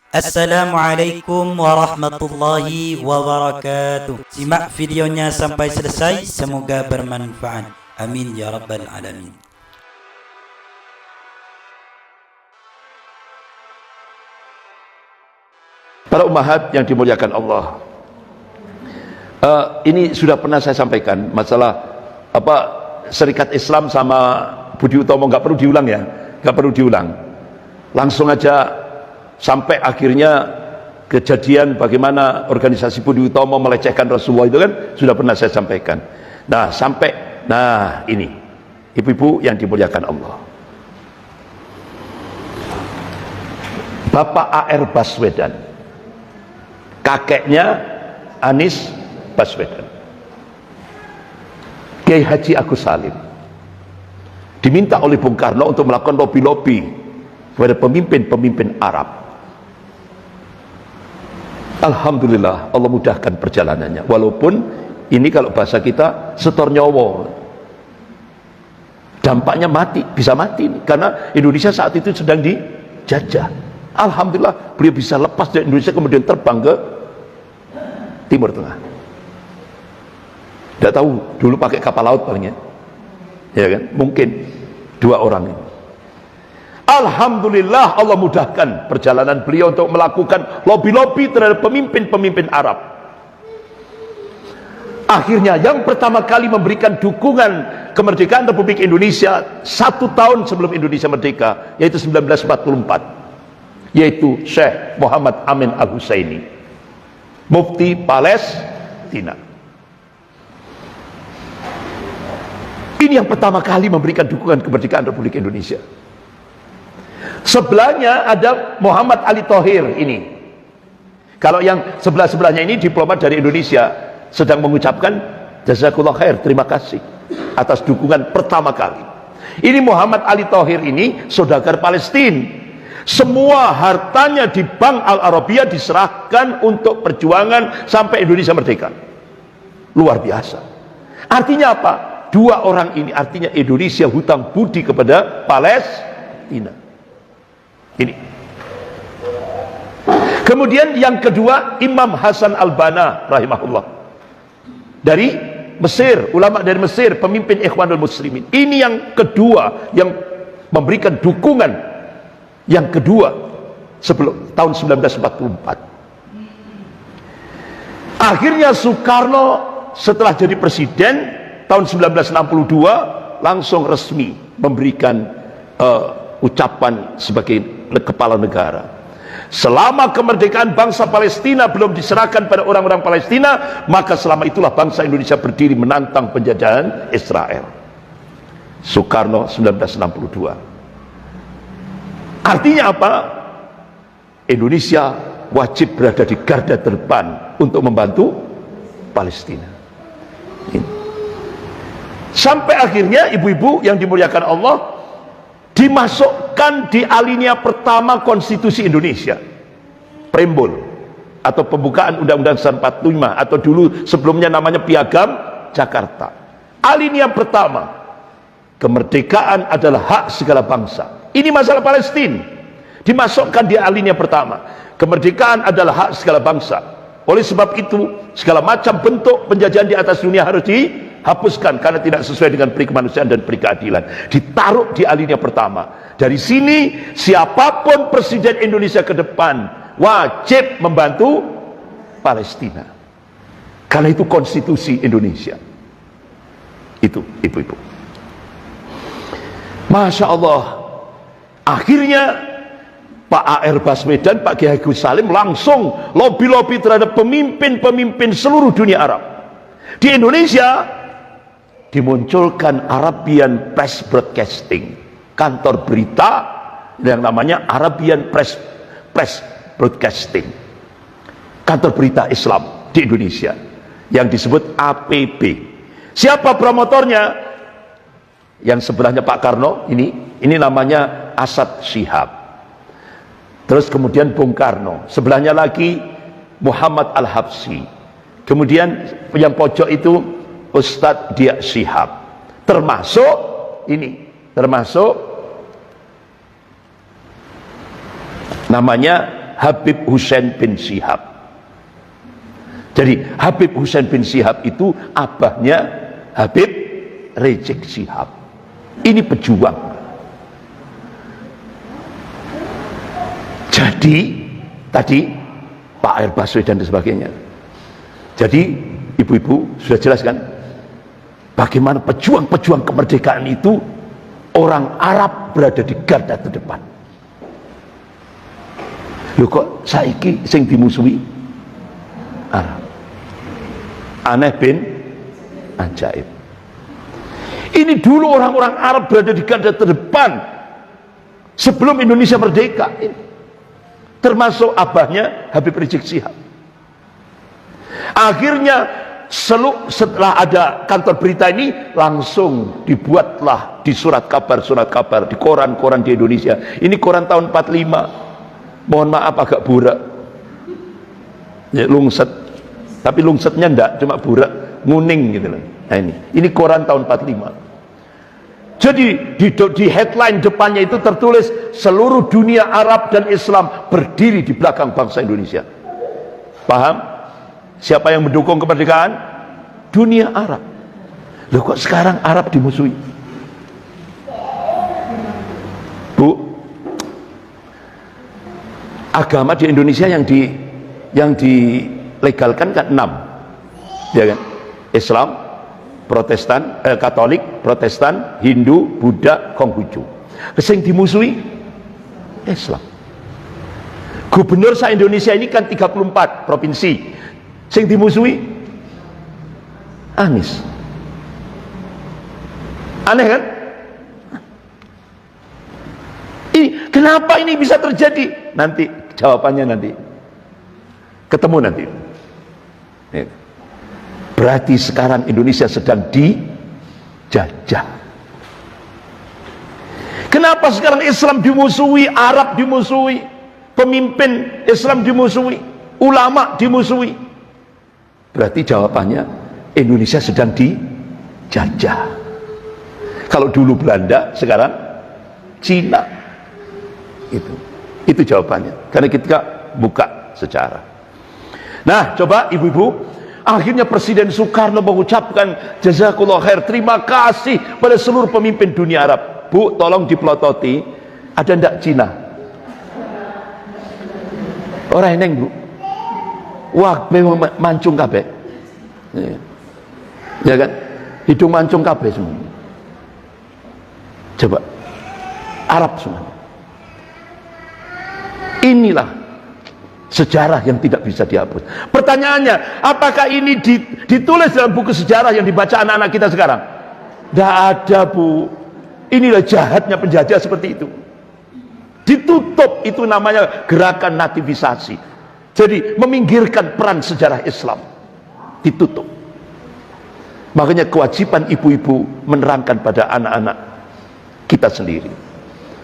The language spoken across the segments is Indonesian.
Assalamualaikum warahmatullahi wabarakatuh. Simak videonya sampai selesai, semoga bermanfaat. Amin ya rabbal alamin. Para ummahat yang dimuliakan Allah, ini sudah pernah saya sampaikan masalah Serikat Islam sama Budi Utomo, nggak perlu diulang ya, nggak perlu diulang, langsung aja sampai akhirnya kejadian bagaimana organisasi Budi Utomo melecehkan Rasulullah, itu kan sudah pernah saya sampaikan. Nah ini ibu-ibu yang dimuliakan Allah, Bapak A.R. Baswedan, kakeknya Anies Baswedan, Kiai Haji Agus Salim, diminta oleh Bung Karno untuk melakukan lobi-lobi kepada pemimpin-pemimpin Arab. Alhamdulillah Allah mudahkan perjalanannya, walaupun ini kalau bahasa kita setor nyowo, dampaknya mati, bisa mati nih, karena Indonesia saat itu sedang dijajah. Alhamdulillah beliau bisa lepas dari Indonesia kemudian terbang ke Timur Tengah. Tidak tahu dulu pakai kapal laut palingnya, ya kan? Mungkin 2 orang ini. Alhamdulillah Allah mudahkan perjalanan beliau untuk melakukan lobby-lobby terhadap pemimpin-pemimpin Arab. Akhirnya yang pertama kali memberikan dukungan kemerdekaan Republik Indonesia 1 tahun sebelum Indonesia merdeka, yaitu 1944, yaitu Syekh Muhammad Amin Al-Husaini, Mufti Palestina. Ini yang pertama kali memberikan dukungan kemerdekaan Republik Indonesia. Sebelahnya ada Muhammad Ali Thohir ini. Kalau yang sebelah-sebelahnya ini diplomat dari Indonesia, sedang mengucapkan jazakallah khair, terima kasih atas dukungan pertama kali. Ini Muhammad Ali Thohir ini saudagar Palestina. Semua hartanya di Bank Al Arabia diserahkan untuk perjuangan sampai Indonesia merdeka. Luar biasa. Artinya apa? 2 orang ini artinya Indonesia hutang budi kepada Palestina. Ini. Kemudian yang kedua Imam Hasan Al-Banna rahimahullah, dari Mesir, ulama dari Mesir, pemimpin Ikhwanul Muslimin. Ini yang kedua yang memberikan dukungan yang kedua sebelum tahun 1944. Akhirnya Soekarno setelah jadi presiden tahun 1962 langsung resmi memberikan ucapan sebagai kepala negara. Selama kemerdekaan bangsa Palestina belum diserahkan pada orang-orang Palestina, maka selama itulah bangsa Indonesia berdiri menantang penjajahan Israel. Soekarno 1962. Artinya apa? Indonesia wajib berada di garda terdepan untuk membantu Palestina. Ini. Sampai akhirnya ibu-ibu yang dimuliakan Allah, dimasukkan di alinea pertama konstitusi Indonesia, preambul atau pembukaan Undang-Undang 45, atau dulu sebelumnya namanya Piagam Jakarta. Alinea pertama, kemerdekaan adalah hak segala bangsa. Ini masalah Palestina dimasukkan di alinea pertama, kemerdekaan adalah hak segala bangsa. Oleh sebab itu segala macam bentuk penjajahan di atas dunia harus dihapuskan karena tidak sesuai dengan peri kemanusiaan dan peri keadilan. Ditaruh di alinea pertama. Dari sini siapapun presiden Indonesia ke depan wajib membantu Palestina, karena itu konstitusi Indonesia. Itu ibu-ibu. Masya Allah. Akhirnya Pak A.R. Baswedan, Pak Kiai Agus Salim langsung lobby-lobby terhadap pemimpin-pemimpin seluruh dunia Arab. Di Indonesia dimunculkan Arabian Press Broadcasting, kantor berita yang namanya Arabian Press Broadcasting, kantor berita Islam di Indonesia yang disebut APB. Siapa promotornya? Yang sebelahnya Pak Karno ini namanya Asad Shihab. Terus kemudian Bung Karno, sebelahnya lagi Muhammad Al-Habsyi. Kemudian yang pojok itu Ustadz Dia Shihab. Termasuk namanya Habib Hussein bin Syihab. Jadi Habib Hussein bin Syihab itu abahnya Habib Rizik Syihab. Ini pejuang. Jadi tadi Pak Air Baswedan dan sebagainya. Jadi ibu-ibu sudah jelas kan bagaimana pejuang-pejuang kemerdekaan itu orang Arab berada di garda terdepan. Lho kok saiki sing dimusuhi Arab? Aneh bin ajaib. Ini dulu orang-orang Arab berada di garda terdepan sebelum Indonesia merdeka. Termasuk abahnya Habib Rizik Syihab. Akhirnya setelah ada kantor berita ini langsung dibuatlah di surat kabar di koran-koran di Indonesia. Ini koran tahun 45. Mohon maaf agak burak. Ya, lungset. Tapi lungsetnya enggak, cuma burak, nguning gitu loh. Nah ini koran tahun 45. Jadi di headline depannya itu tertulis seluruh dunia Arab dan Islam berdiri di belakang bangsa Indonesia. Paham? Siapa yang mendukung kemerdekaan? Dunia Arab. Loh kok sekarang Arab dimusuhi? Bu, agama di Indonesia yang dilegalkan kan 6, ya kan? Islam, Protestan, Katolik, Protestan, Hindu, Buddha, Konghucu. Sing dimusuhi Islam. Gubernur se-Indonesia ini kan 34 provinsi. Sing dimusuhi Anies. Aneh kan? Kenapa ini bisa terjadi? Nanti jawabannya nanti. Ketemu nanti. Berarti sekarang Indonesia sedang dijajah. Kenapa sekarang Islam dimusuhi, Arab dimusuhi, pemimpin Islam dimusuhi, ulama dimusuhi? Berarti jawabannya Indonesia sedang dijajah. Kalau dulu Belanda, sekarang Cina. Itu jawabannya. Karena kita buka sejarah. Nah, coba ibu-ibu, akhirnya Presiden Soekarno mengucapkan jazakallah khair, terima kasih pada seluruh pemimpin dunia Arab. Bu, tolong dipelototi, ada ndak Cina? Orang eneng, Bu. Wah, memang mancung kabeh. Ya kan? Hidung mancung kabeh semua. Coba Arab semua. Inilah sejarah yang tidak bisa dihapus. Pertanyaannya, apakah ini ditulis dalam buku sejarah yang dibaca anak-anak kita sekarang? Tidak ada, Bu. Inilah jahatnya penjajah seperti itu. Ditutup, itu namanya gerakan nativisasi. Jadi meminggirkan peran sejarah Islam. Ditutup. Makanya kewajiban ibu-ibu menerangkan pada anak-anak kita sendiri.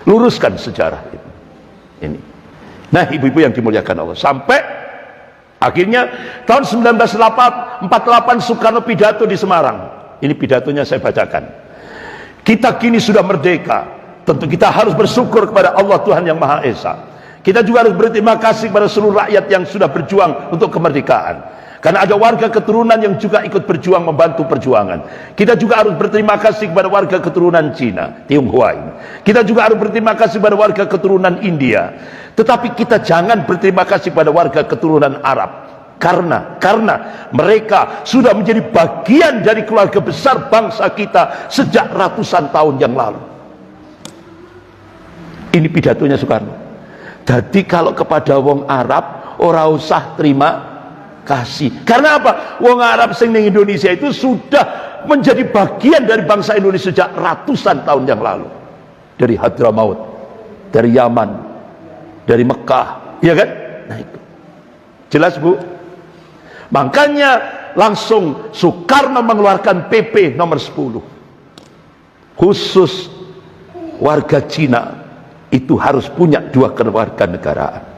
Luruskan sejarah itu. Ini. Nah, ibu-ibu yang dimuliakan Allah, sampai akhirnya tahun 1948 Soekarno pidato di Semarang. Ini pidatonya saya bacakan. Kita kini sudah merdeka. Tentu kita harus bersyukur kepada Allah Tuhan yang Maha Esa. Kita juga harus berterima kasih kepada seluruh rakyat yang sudah berjuang untuk kemerdekaan. Karena ada warga keturunan yang juga ikut berjuang membantu perjuangan. Kita juga harus berterima kasih kepada warga keturunan Cina, Tionghoa ini. Kita juga harus berterima kasih kepada warga keturunan India. Tetapi kita jangan berterima kasih kepada warga keturunan Arab. Karena mereka sudah menjadi bagian dari keluarga besar bangsa kita sejak ratusan tahun yang lalu. Ini pidatonya Soekarno. Jadi kalau kepada wong Arab ora usah terima kasih. Karena apa? Wong Arab sing ning Indonesia itu sudah menjadi bagian dari bangsa Indonesia sejak ratusan tahun yang lalu. Dari Hadramaut, dari Yaman, dari Mekah, ya kan? Nah itu. Jelas, Bu? Makanya langsung Soekarno mengeluarkan PP nomor 10. Khusus warga Cina itu harus punya 2 kewarganegaraan.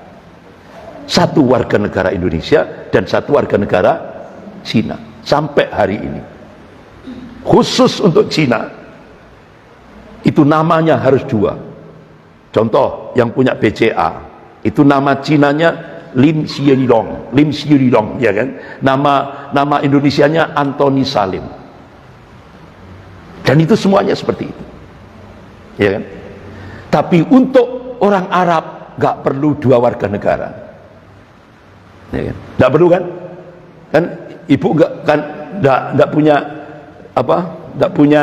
1 warga negara Indonesia dan 1 warga negara Cina. Sampai hari ini. Khusus untuk Cina itu namanya harus 2. Contoh, yang punya BCA Itu nama Cinanya Lim Xilong, ya kan? Nama Indonesianya Antoni Salim. Dan itu semuanya seperti itu, ya kan? Tapi untuk orang Arab nggak perlu 2 warga negara, ya kan? Nggak perlu kan? Kan ibu nggak punya nggak punya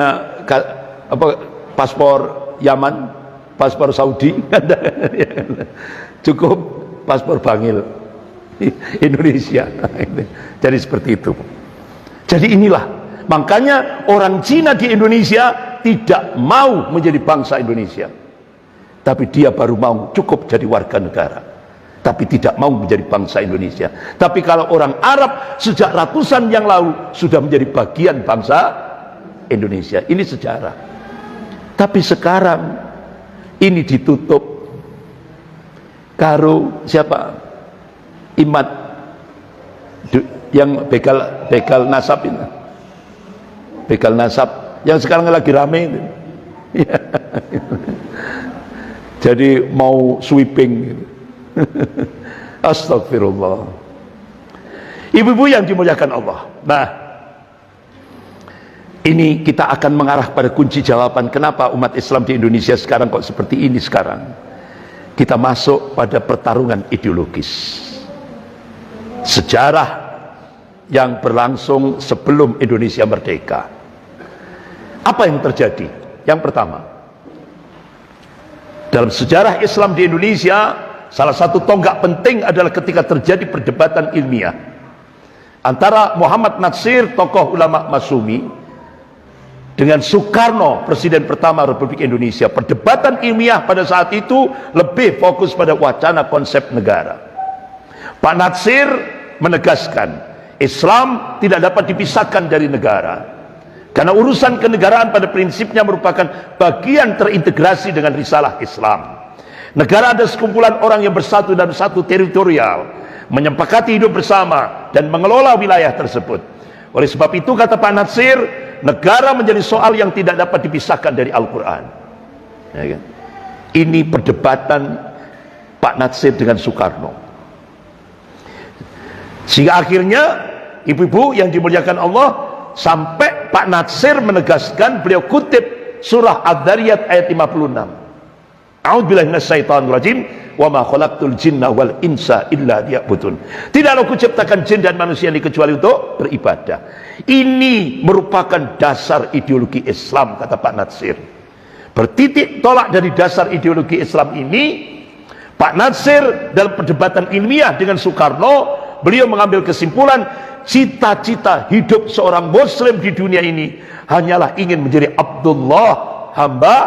paspor Yaman, paspor Saudi, ya kan? Cukup paspor Bangil Indonesia. Jadi seperti itu. Jadi inilah makanya orang Cina di Indonesia tidak mau menjadi bangsa Indonesia, tapi dia baru mau cukup jadi warga negara, tapi tidak mau menjadi bangsa Indonesia. Tapi kalau orang Arab sejak ratusan yang lalu sudah menjadi bagian bangsa Indonesia. Ini sejarah. Tapi sekarang ini ditutup karo siapa? Imad yang begal nasab ini. Begal nasab yang sekarang lagi rame itu. Jadi mau sweeping. Astagfirullah. Ibu-ibu yang dimuliakan Allah. Nah, ini kita akan mengarah pada kunci jawaban kenapa umat Islam di Indonesia sekarang kok seperti ini sekarang. Kita masuk pada pertarungan ideologis. Sejarah yang berlangsung sebelum Indonesia merdeka. Apa yang terjadi? Yang pertama, dalam sejarah Islam di Indonesia, salah satu tonggak penting adalah ketika terjadi perdebatan ilmiah antara Muhammad Natsir, tokoh ulama Masyumi, dengan Soekarno, presiden pertama Republik Indonesia. Perdebatan ilmiah pada saat itu lebih fokus pada wacana konsep negara. Pak Natsir menegaskan Islam tidak dapat dipisahkan dari negara, karena urusan kenegaraan pada prinsipnya merupakan bagian terintegrasi dengan risalah Islam. Negara ada sekumpulan orang yang bersatu dalam satu teritorial, menyepakati hidup bersama dan mengelola wilayah tersebut. Oleh sebab itu, kata Pak Natsir, negara menjadi soal yang tidak dapat dipisahkan dari Al-Quran, ya kan? Ini perdebatan Pak Natsir dengan Soekarno, sehingga akhirnya ibu-ibu yang dimuliakan Allah, sampai Pak Natsir menegaskan, beliau kutip surah Ad-Dariyat ayat 56, A'udzubillahi minasyaitonirrajim, wa ma khalaqtul jinna wal insa illa liya'budun. Tidaklah kuciptakan jin dan manusia ini kecuali untuk beribadah. Ini merupakan dasar ideologi Islam, kata Pak Natsir. Bertitik tolak dari dasar ideologi Islam ini, Pak Natsir dalam perdebatan ilmiah dengan Soekarno, beliau mengambil kesimpulan cita-cita hidup seorang muslim di dunia ini hanyalah ingin menjadi Abdullah, hamba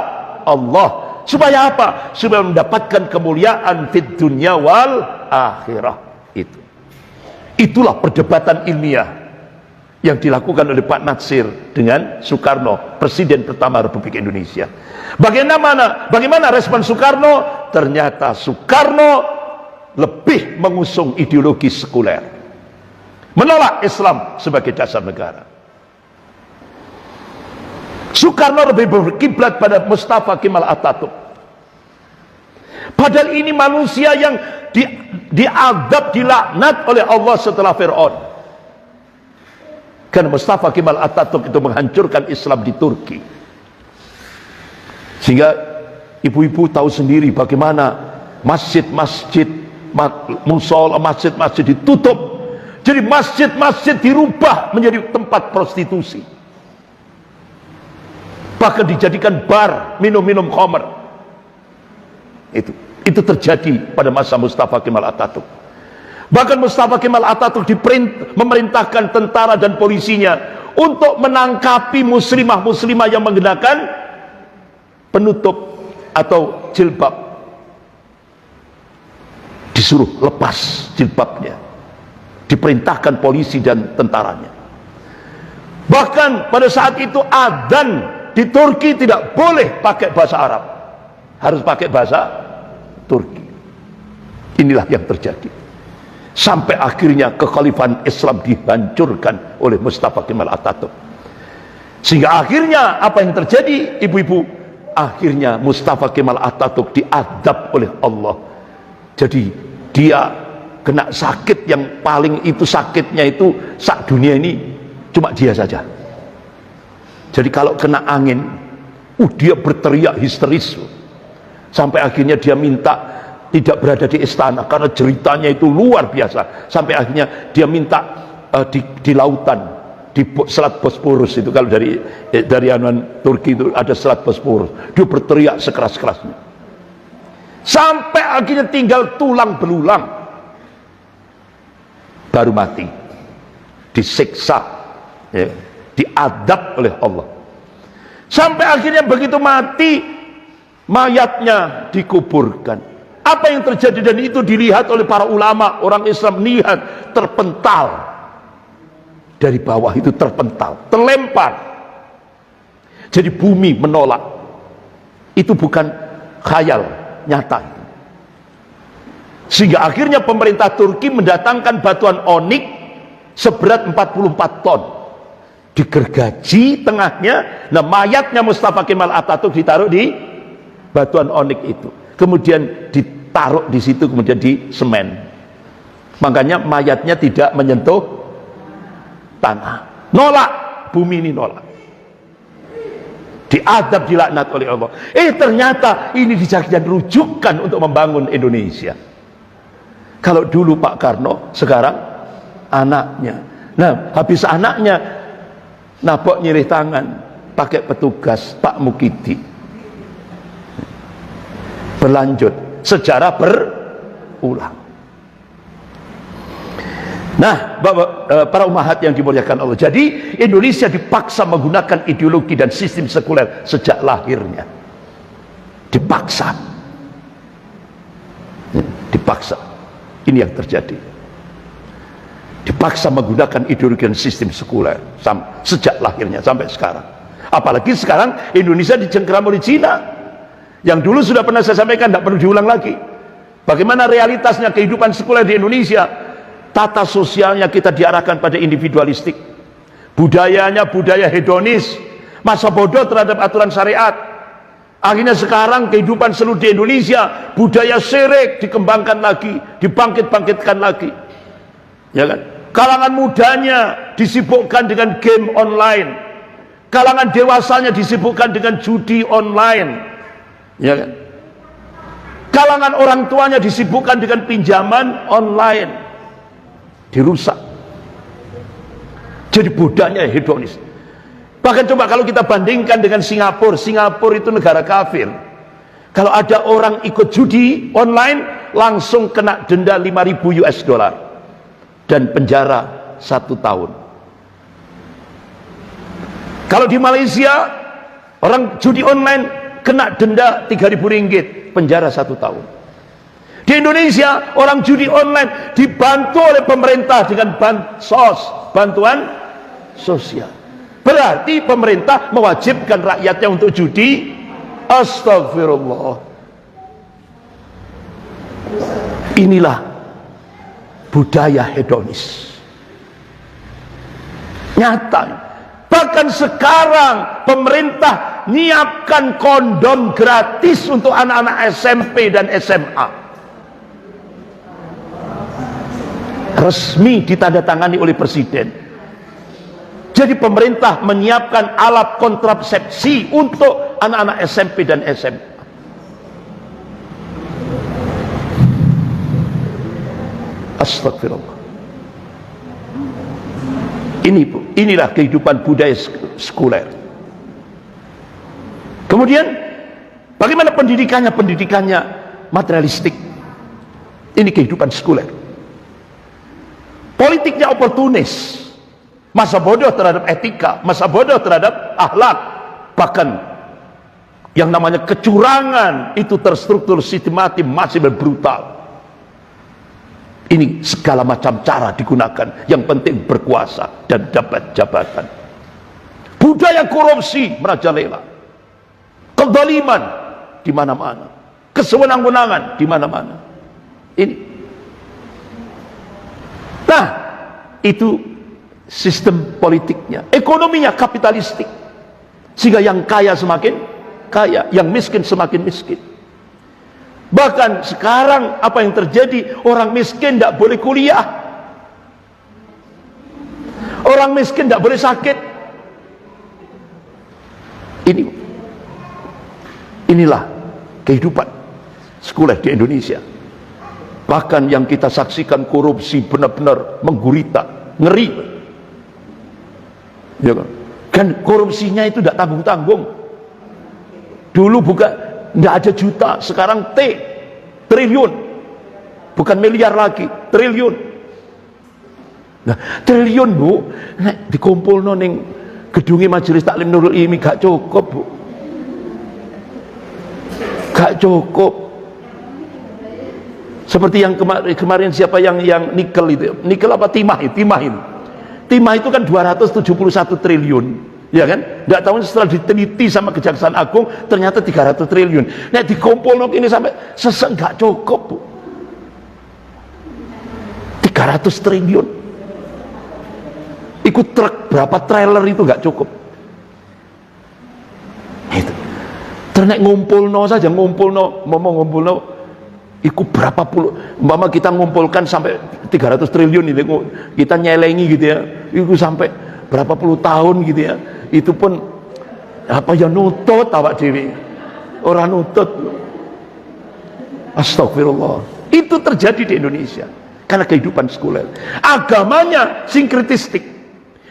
Allah. Supaya apa? Supaya mendapatkan kemuliaan fid dunya wal akhirah. Itulah perdebatan ilmiah yang dilakukan oleh Pak Natsir dengan Soekarno, presiden pertama Republik Indonesia. Bagaimana respon Soekarno? Ternyata Soekarno lebih mengusung ideologi sekuler, menolak Islam sebagai dasar negara. Soekarno lebih berkiblat pada Mustafa Kemal Atatürk. Padahal ini manusia yang diadab, dilaknat oleh Allah setelah Fir'aun. Karena Mustafa Kemal Atatürk itu menghancurkan Islam di Turki. Sehingga ibu-ibu tahu sendiri bagaimana masjid-masjid, musola, masjid-masjid ditutup. Jadi masjid-masjid dirubah menjadi tempat prostitusi. Bahkan dijadikan bar, minum-minum khamr. Itu terjadi pada masa Mustafa Kemal Atatürk. Bahkan Mustafa Kemal Atatürk memerintahkan tentara dan polisinya untuk menangkapi muslimah-muslimah yang menggunakan penutup atau jilbab. Disuruh lepas jilbabnya, diperintahkan polisi dan tentaranya. Bahkan pada saat itu adzan di Turki tidak boleh pakai bahasa Arab, harus pakai bahasa Turki. Inilah yang terjadi sampai akhirnya kekhalifahan Islam dihancurkan oleh Mustafa Kemal Atatürk. Sehingga akhirnya apa yang terjadi, ibu-ibu? Akhirnya Mustafa Kemal Atatürk diadab oleh Allah Jadi dia kena sakit yang paling itu sakitnya itu sak dunia ini cuma dia saja. Jadi kalau kena angin, dia berteriak histeris, sampai akhirnya dia minta tidak berada di istana karena jeritanya itu luar biasa. Sampai akhirnya dia minta di lautan, di Selat Bosporus itu, kalau dari anuan Turki itu ada Selat Bosporus, dia berteriak sekeras-kerasnya sampai akhirnya tinggal tulang belulang, baru mati, disiksa, ya, diadab oleh Allah. Sampai akhirnya begitu mati, mayatnya dikuburkan. Apa yang terjadi? Dan itu dilihat oleh para ulama, orang Islam lihat terpental dari bawah, itu terpental, terlempar. Jadi bumi menolak. Itu bukan khayal, nyata. Sehingga akhirnya pemerintah Turki mendatangkan batuan onik seberat 44 ton, digergaji tengahnya. Nah, mayatnya Mustafa Kemal Atatürk ditaruh di batuan onik itu, kemudian ditaruh di situ, kemudian di semen. Makanya mayatnya tidak menyentuh tanah. Nolak, bumi ini nolak, diadab, dilaknat oleh Allah. Ternyata ini dijadikan rujukan untuk membangun Indonesia. Kalau dulu Pak Karno, sekarang anaknya. Nah, habis anaknya nabok nyirih tangan pakai petugas Pak Mukidi. Berlanjut, sejarah berulang. Nah, para umahat yang dimuliakan Allah, jadi Indonesia dipaksa menggunakan ideologi dan sistem sekuler sejak lahirnya. Dipaksa. Ini yang terjadi. Dipaksa menggunakan ideologi dan sistem sekuler sejak lahirnya sampai sekarang. Apalagi sekarang Indonesia dicengkeram oleh Cina. Yang dulu sudah pernah saya sampaikan, tidak perlu diulang lagi. Bagaimana realitasnya kehidupan sekuler di Indonesia? Tata sosialnya kita diarahkan pada individualistik, budayanya budaya hedonis, masa bodoh terhadap aturan syariat. Akhirnya sekarang kehidupan seluruh di Indonesia, budaya syirik dikembangkan lagi, dibangkit-bangkitkan lagi, ya kan? Kalangan mudanya disibukkan dengan game online, kalangan dewasanya disibukkan dengan judi online, ya kan? Kalangan orang tuanya disibukkan dengan pinjaman online, dirusak. Jadi budayanya hedonis. Bahkan coba kalau kita bandingkan dengan Singapura, Singapura itu negara kafir. Kalau ada orang ikut judi online, langsung kena denda 5.000 US dollar dan penjara 1 tahun. Kalau di Malaysia, orang judi online kena denda 3.000 ringgit, penjara 1 tahun. Di Indonesia, orang judi online dibantu oleh pemerintah dengan bantuan sosial. Berarti pemerintah mewajibkan rakyatnya untuk judi. Astagfirullah. Inilah budaya hedonis. Nyata. Bahkan sekarang pemerintah nyiapkan kondom gratis untuk anak-anak SMP dan SMA. Resmi ditandatangani oleh presiden. Jadi pemerintah menyiapkan alat kontrasepsi untuk anak-anak SMP dan SMA. Astagfirullah. Inilah kehidupan budaya sekuler. Kemudian bagaimana pendidikannya? Pendidikannya materialistik. Ini kehidupan sekuler. Politiknya oportunis, masa bodoh terhadap etika, masa bodoh terhadap akhlak, bahkan yang namanya kecurangan itu terstruktur, sistematis, masif dan brutal. Ini segala macam cara digunakan, yang penting berkuasa dan dapat jabatan. Budaya korupsi merajalela, kezaliman di mana-mana, kesewenang-wenangan di mana-mana. Ini. Nah, itu sistem politiknya. Ekonominya kapitalistik, sehingga yang kaya semakin kaya, yang miskin semakin miskin. Bahkan sekarang apa yang terjadi, orang miskin tidak boleh kuliah, orang miskin tidak boleh sakit. Inilah kehidupan sekuler di Indonesia. Bahkan yang kita saksikan korupsi benar-benar menggurita, ngeri. Ya kan korupsinya itu tidak tanggung-tanggung. Dulu tidak ada juta, sekarang triliun. Bukan miliar lagi, triliun. Nah, triliun Bu, nek dikumpulno ning gedunge Majelis Taklim Nurul Ilmi gak cukup Bu. Gak cukup. Seperti yang kemarin siapa yang nikel itu, nikel apa timah itu, timah itu kan 271 triliun, ya kan? Nggak tahu setelah diteliti sama Kejaksaan Agung ternyata 300 triliun. Nah dikumpul ini sampai sesek nggak cukup Bu. 300 triliun. Ikut truk berapa trailer itu nggak cukup. Itu. Ternyata ngumpulno saja, ngumpulno ikut berapa puluh, umpama kita ngumpulkan sampai 300 triliun itu, kita nyelengi gitu ya, itu sampai berapa puluh tahun gitu ya, itu pun apa ya nutut awak dewi, orang nutut. Astagfirullah. Itu terjadi di Indonesia karena kehidupan sekuler. Agamanya sinkretistik.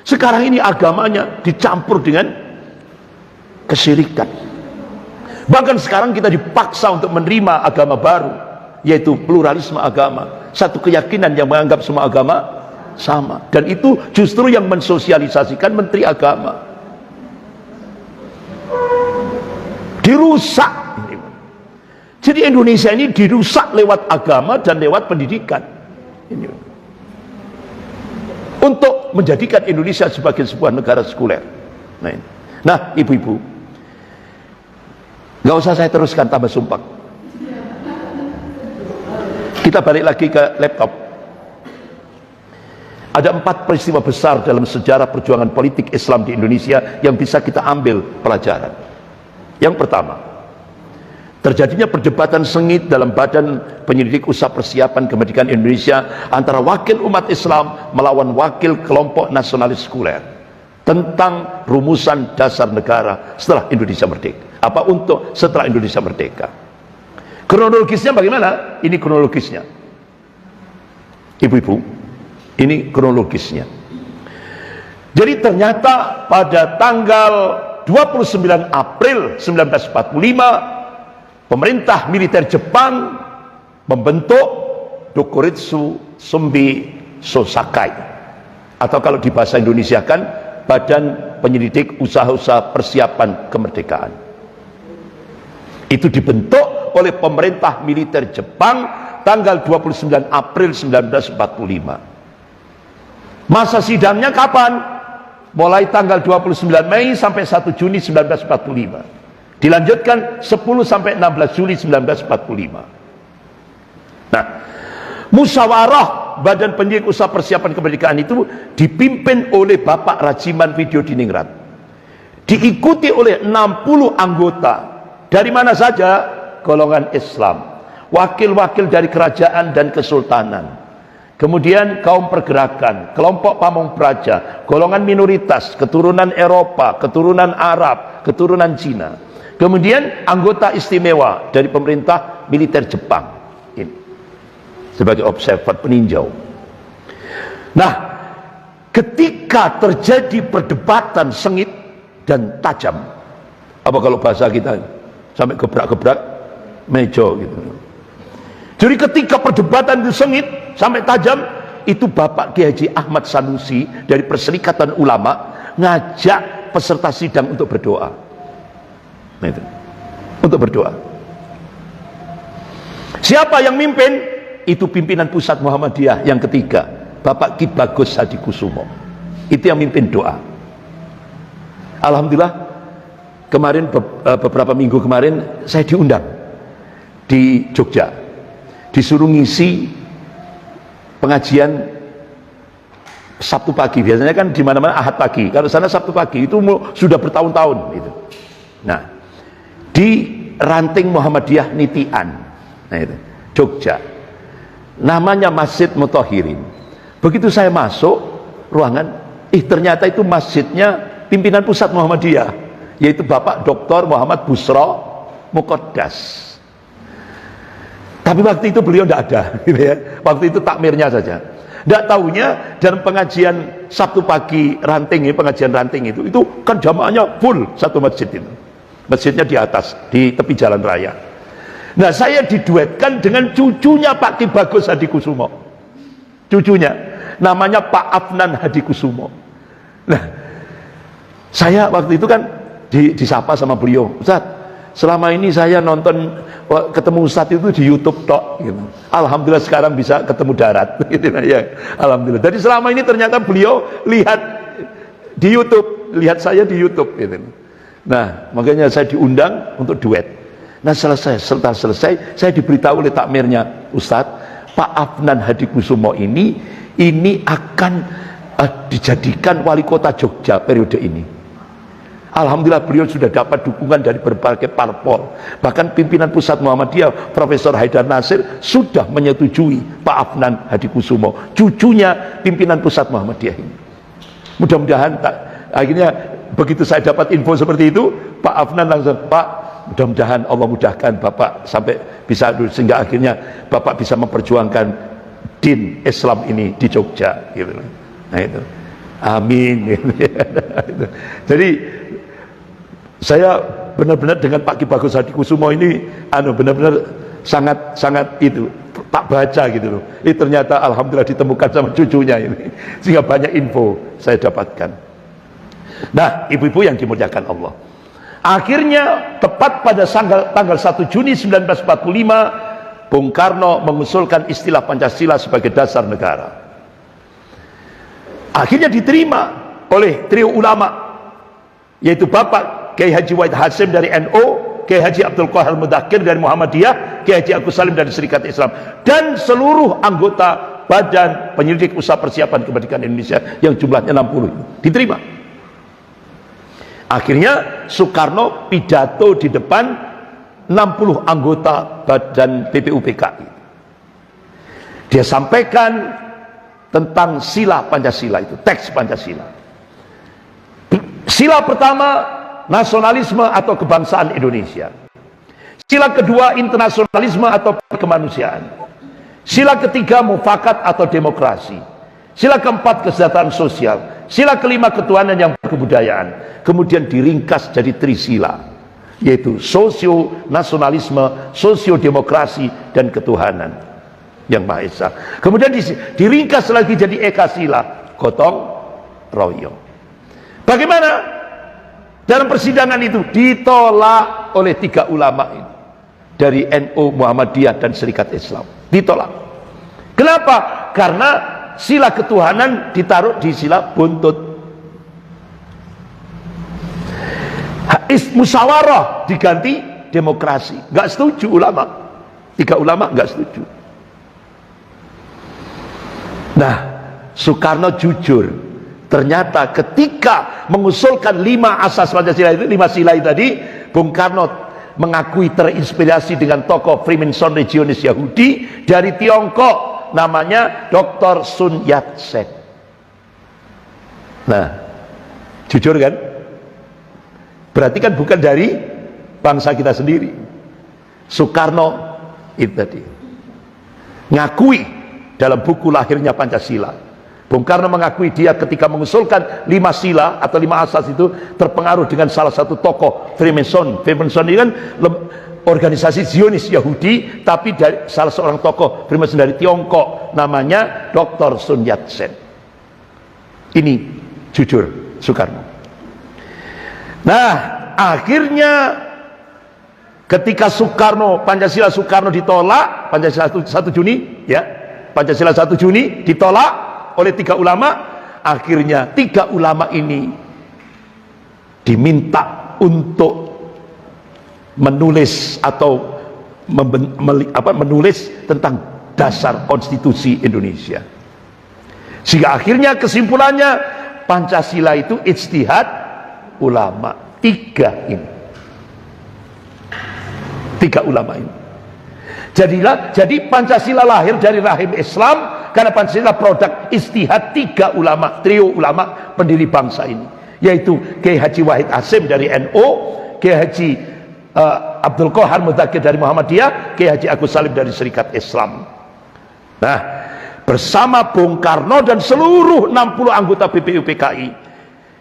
Sekarang ini agamanya dicampur dengan kesyirikan. Bahkan sekarang kita dipaksa untuk menerima agama baru, yaitu pluralisme agama, satu keyakinan yang menganggap semua agama sama, dan itu justru yang mensosialisasikan Menteri Agama. Dirusak. Jadi Indonesia ini dirusak lewat agama dan lewat pendidikan ini, untuk menjadikan Indonesia sebagai sebuah negara sekuler. Nah ibu-ibu, nggak usah saya teruskan tambah sumpah. Kita balik lagi ke laptop. Ada 4 peristiwa besar dalam sejarah perjuangan politik Islam di Indonesia yang bisa kita ambil pelajaran. Yang pertama, terjadinya perdebatan sengit dalam Badan Penyelidik Usaha Persiapan Kemerdekaan Indonesia antara wakil umat Islam melawan wakil kelompok nasionalis sekuler tentang rumusan dasar negara setelah Indonesia merdeka. Apa untuk setelah Indonesia merdeka? Kronologisnya bagaimana? Ini kronologisnya. Ibu-ibu, ini kronologisnya. Jadi ternyata pada tanggal 29 April 1945 pemerintah militer Jepang membentuk Dokuritsu Sumbi Sosakai, atau kalau di bahasa Indonesia kan Badan Penyelidik Usaha-Usaha Persiapan Kemerdekaan. Itu dibentuk oleh pemerintah militer Jepang tanggal 29 April 1945. Masa sidangnya kapan? Mulai tanggal 29 Mei sampai 1 Juni 1945. Dilanjutkan 10 sampai 16 Juli 1945. Nah, musyawarah Badan Penyelidik Usaha Persiapan Kemerdekaan itu dipimpin oleh Bapak Rajiman Widyodiningrat. Diikuti oleh 60 anggota. Dari mana saja? Golongan Islam, wakil-wakil dari kerajaan dan kesultanan, kemudian kaum pergerakan, kelompok pamong praja, golongan minoritas, keturunan Eropa, keturunan Arab, keturunan Cina, kemudian anggota istimewa dari pemerintah militer Jepang ini sebagai observer peninjau. Nah, ketika terjadi perdebatan sengit dan tajam, apa kalau bahasa kita sampai gebrak-gebrak meja gitu. Jadi ketika perdebatan itu sengit sampai tajam, itu Bapak Kiai Haji Ahmad Sanusi dari Perserikatan Ulama ngajak peserta sidang untuk berdoa. Nah itu, untuk berdoa. Siapa yang mimpin? Itu pimpinan pusat Muhammadiyah yang ketiga, Bapak Ki Bagus Hadikusumo. Itu yang mimpin doa. Alhamdulillah, kemarin beberapa minggu kemarin saya diundang di Jogja, disuruh ngisi pengajian Sabtu pagi. Biasanya kan di mana-mana Ahad pagi, kalau sana Sabtu pagi, itu sudah bertahun-tahun itu. Nah, di ranting Muhammadiyah Nitian Nah, itu Jogja, namanya Masjid Muthahirin. Begitu saya masuk ruangan, ternyata itu masjidnya pimpinan pusat Muhammadiyah, yaitu Bapak Dr. Muhammad Busro Muqaddas. Tapi waktu itu beliau tidak ada, gitu ya. Waktu itu takmirnya saja. Tidak tahunya dalam pengajian Sabtu pagi ranting, pengajian ranting itu kan jamaahnya full satu masjid itu. Masjidnya di atas, di tepi jalan raya. Nah, saya diduetkan dengan cucunya Pak Ki Bagus Hadikusumo. Cucunya, namanya Pak Afnan Hadikusumo. Nah, saya waktu itu kan disapa sama beliau, Ustaz, selama ini saya nonton ketemu Ustaz itu di YouTube tok, gitu. Alhamdulillah sekarang bisa ketemu darat, gitu ya. Alhamdulillah. Jadi selama ini ternyata beliau lihat di YouTube, lihat saya di YouTube, gitu. Nah, makanya saya diundang untuk duet. Nah, setelah selesai, saya diberitahu oleh takmirnya, Ustaz, Pak Afnan Hadikusumo ini akan dijadikan wali kota Jogja periode ini. Alhamdulillah beliau sudah dapat dukungan dari berbagai parpol. Bahkan pimpinan pusat Muhammadiyah Profesor Haidar Nasir sudah menyetujui Pak Afnan Hadikusumo, cucunya pimpinan pusat Muhammadiyah ini. Mudah-mudahan akhirnya begitu saya dapat info seperti itu, Pak Afnan langsung, Pak, mudah-mudahan Allah mudahkan Bapak sampai bisa, sehingga akhirnya Bapak bisa memperjuangkan din Islam ini di Jogja, gitu. Nah itu, amin. Jadi saya benar-benar dengan Pak Ki Bagus Hadikusumo ini benar-benar sangat itu tak baca gitu loh. Ini ternyata alhamdulillah ditemukan sama cucunya ini, sehingga banyak info saya dapatkan. Nah, ibu-ibu yang dimuliakan Allah, akhirnya tepat pada tanggal 1 Juni 1945 Bung Karno mengusulkan istilah Pancasila sebagai dasar negara. Akhirnya diterima oleh trio ulama, yaitu Bapak Kiai Haji Wahid Hasyim dari NU, Kiai Haji Abdul Qahar Mudakir dari Muhammadiyah, Kiai Haji Agus Salim dari Serikat Islam, dan seluruh anggota Badan Penyelidik Usaha Persiapan Kemerdekaan Indonesia yang jumlahnya 60 diterima. Akhirnya Soekarno pidato di depan 60 anggota Badan BPUPKI. Dia sampaikan tentang sila Pancasila itu, teks Pancasila. Sila pertama, nasionalisme atau kebangsaan Indonesia. Sila kedua, internasionalisme atau kemanusiaan. Sila ketiga, mufakat atau demokrasi. Sila keempat, kesejahteraan sosial. Sila kelima, ketuhanan yang berkebudayaan. Kemudian diringkas jadi trisila, yaitu sosio-nasionalisme, sosio-demokrasi, dan ketuhanan yang Maha Esa. Kemudian diringkas lagi jadi ekasila, gotong royong. Bagaimana? Dalam persidangan itu ditolak oleh 3 ulama ini, dari NU, Muhammadiyah, dan Serikat Islam. Ditolak. Kenapa? Karena sila ketuhanan ditaruh di sila buntut. Musyawarah diganti demokrasi. Nggak setuju ulama. 3 ulama nggak setuju. Nah, Soekarno jujur. Ternyata ketika mengusulkan 5 asas Pancasila itu, 5 sila itu tadi, Bung Karno mengakui terinspirasi dengan tokoh Freemason regionis Yahudi dari Tiongkok, namanya Dr. Sun Yat-sen. Nah, jujur kan? Berarti kan bukan dari bangsa kita sendiri. Soekarno itu tadi ngakui dalam buku lahirnya Pancasila. Bung Karno mengakui dia ketika mengusulkan 5 sila atau 5 asas itu terpengaruh dengan salah satu tokoh Freemason. Freemason ini kan organisasi Zionis Yahudi, tapi dari salah seorang tokoh Freemason dari Tiongkok, namanya Dr. Sun Yat-sen. Ini jujur Soekarno. Nah, akhirnya ketika Pancasila Soekarno ditolak, Pancasila 1 Juni ya, Pancasila 1 Juni ditolak oleh 3 ulama. Akhirnya 3 ulama ini diminta untuk menulis atau menulis tentang dasar konstitusi Indonesia, sehingga akhirnya kesimpulannya Pancasila itu ijtihad ulama. 3 ini, 3 ulama ini. Jadi Pancasila lahir dari rahim Islam karena Pancasila produk istihad trio ulama pendiri bangsa ini, yaitu Kiai Haji Wahid Hasyim dari NU, Kiai Haji Abdul Qahar Mudzakkir dari Muhammadiyah, Kiai Haji Agus Salim dari Serikat Islam. Nah, bersama Bung Karno dan seluruh 60 anggota BPUPKI,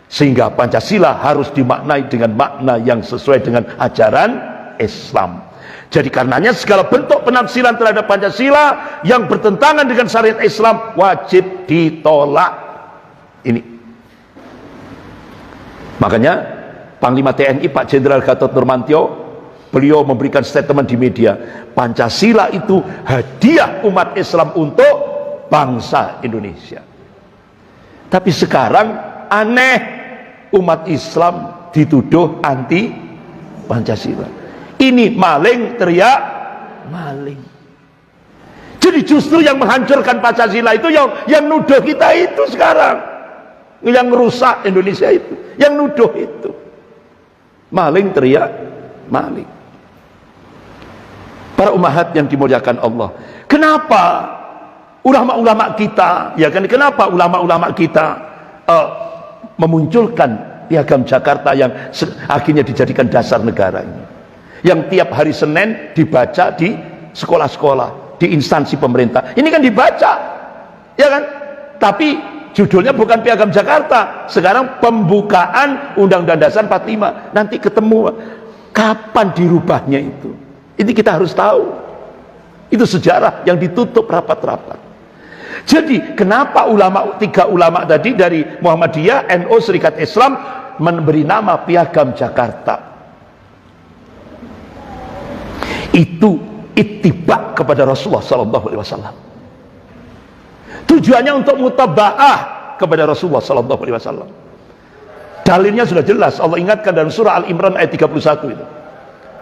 sehingga Pancasila harus dimaknai dengan makna yang sesuai dengan ajaran Islam. Jadi karenanya segala bentuk penafsiran terhadap Pancasila yang bertentangan dengan syariat Islam wajib ditolak. Ini makanya Panglima TNI Pak Jenderal Gatot Nurmantio, beliau memberikan statement di media, Pancasila itu hadiah umat Islam untuk bangsa Indonesia. Tapi sekarang aneh, umat Islam dituduh anti Pancasila. Ini maling, teriak maling. Jadi justru yang menghancurkan Pancasila itu yang nuduh kita itu sekarang, yang merusak Indonesia itu, yang nuduh itu. Maling, teriak maling. Para umahat yang dimuliakan Allah, kenapa ulama-ulama kita, ya kan, kenapa ulama-ulama kita memunculkan Piagam Jakarta yang akhirnya dijadikan dasar negara ini, yang tiap hari Senin dibaca di sekolah-sekolah, di instansi pemerintah. Ini kan dibaca, ya kan? Tapi judulnya bukan Piagam Jakarta. Sekarang pembukaan Undang-Undang Dasar 45. Nanti ketemu kapan dirubahnya itu. Ini kita harus tahu. Itu sejarah yang ditutup rapat-rapat. Jadi kenapa tiga ulama tadi dari Muhammadiyah, NU, Serikat Islam memberi nama Piagam Jakarta? Itu ittibak kepada Rasulullah SAW. Tujuannya untuk mutabaah kepada Rasulullah SAW. Dalilnya sudah jelas, Allah ingatkan dalam surah Al-Imran ayat 31 itu.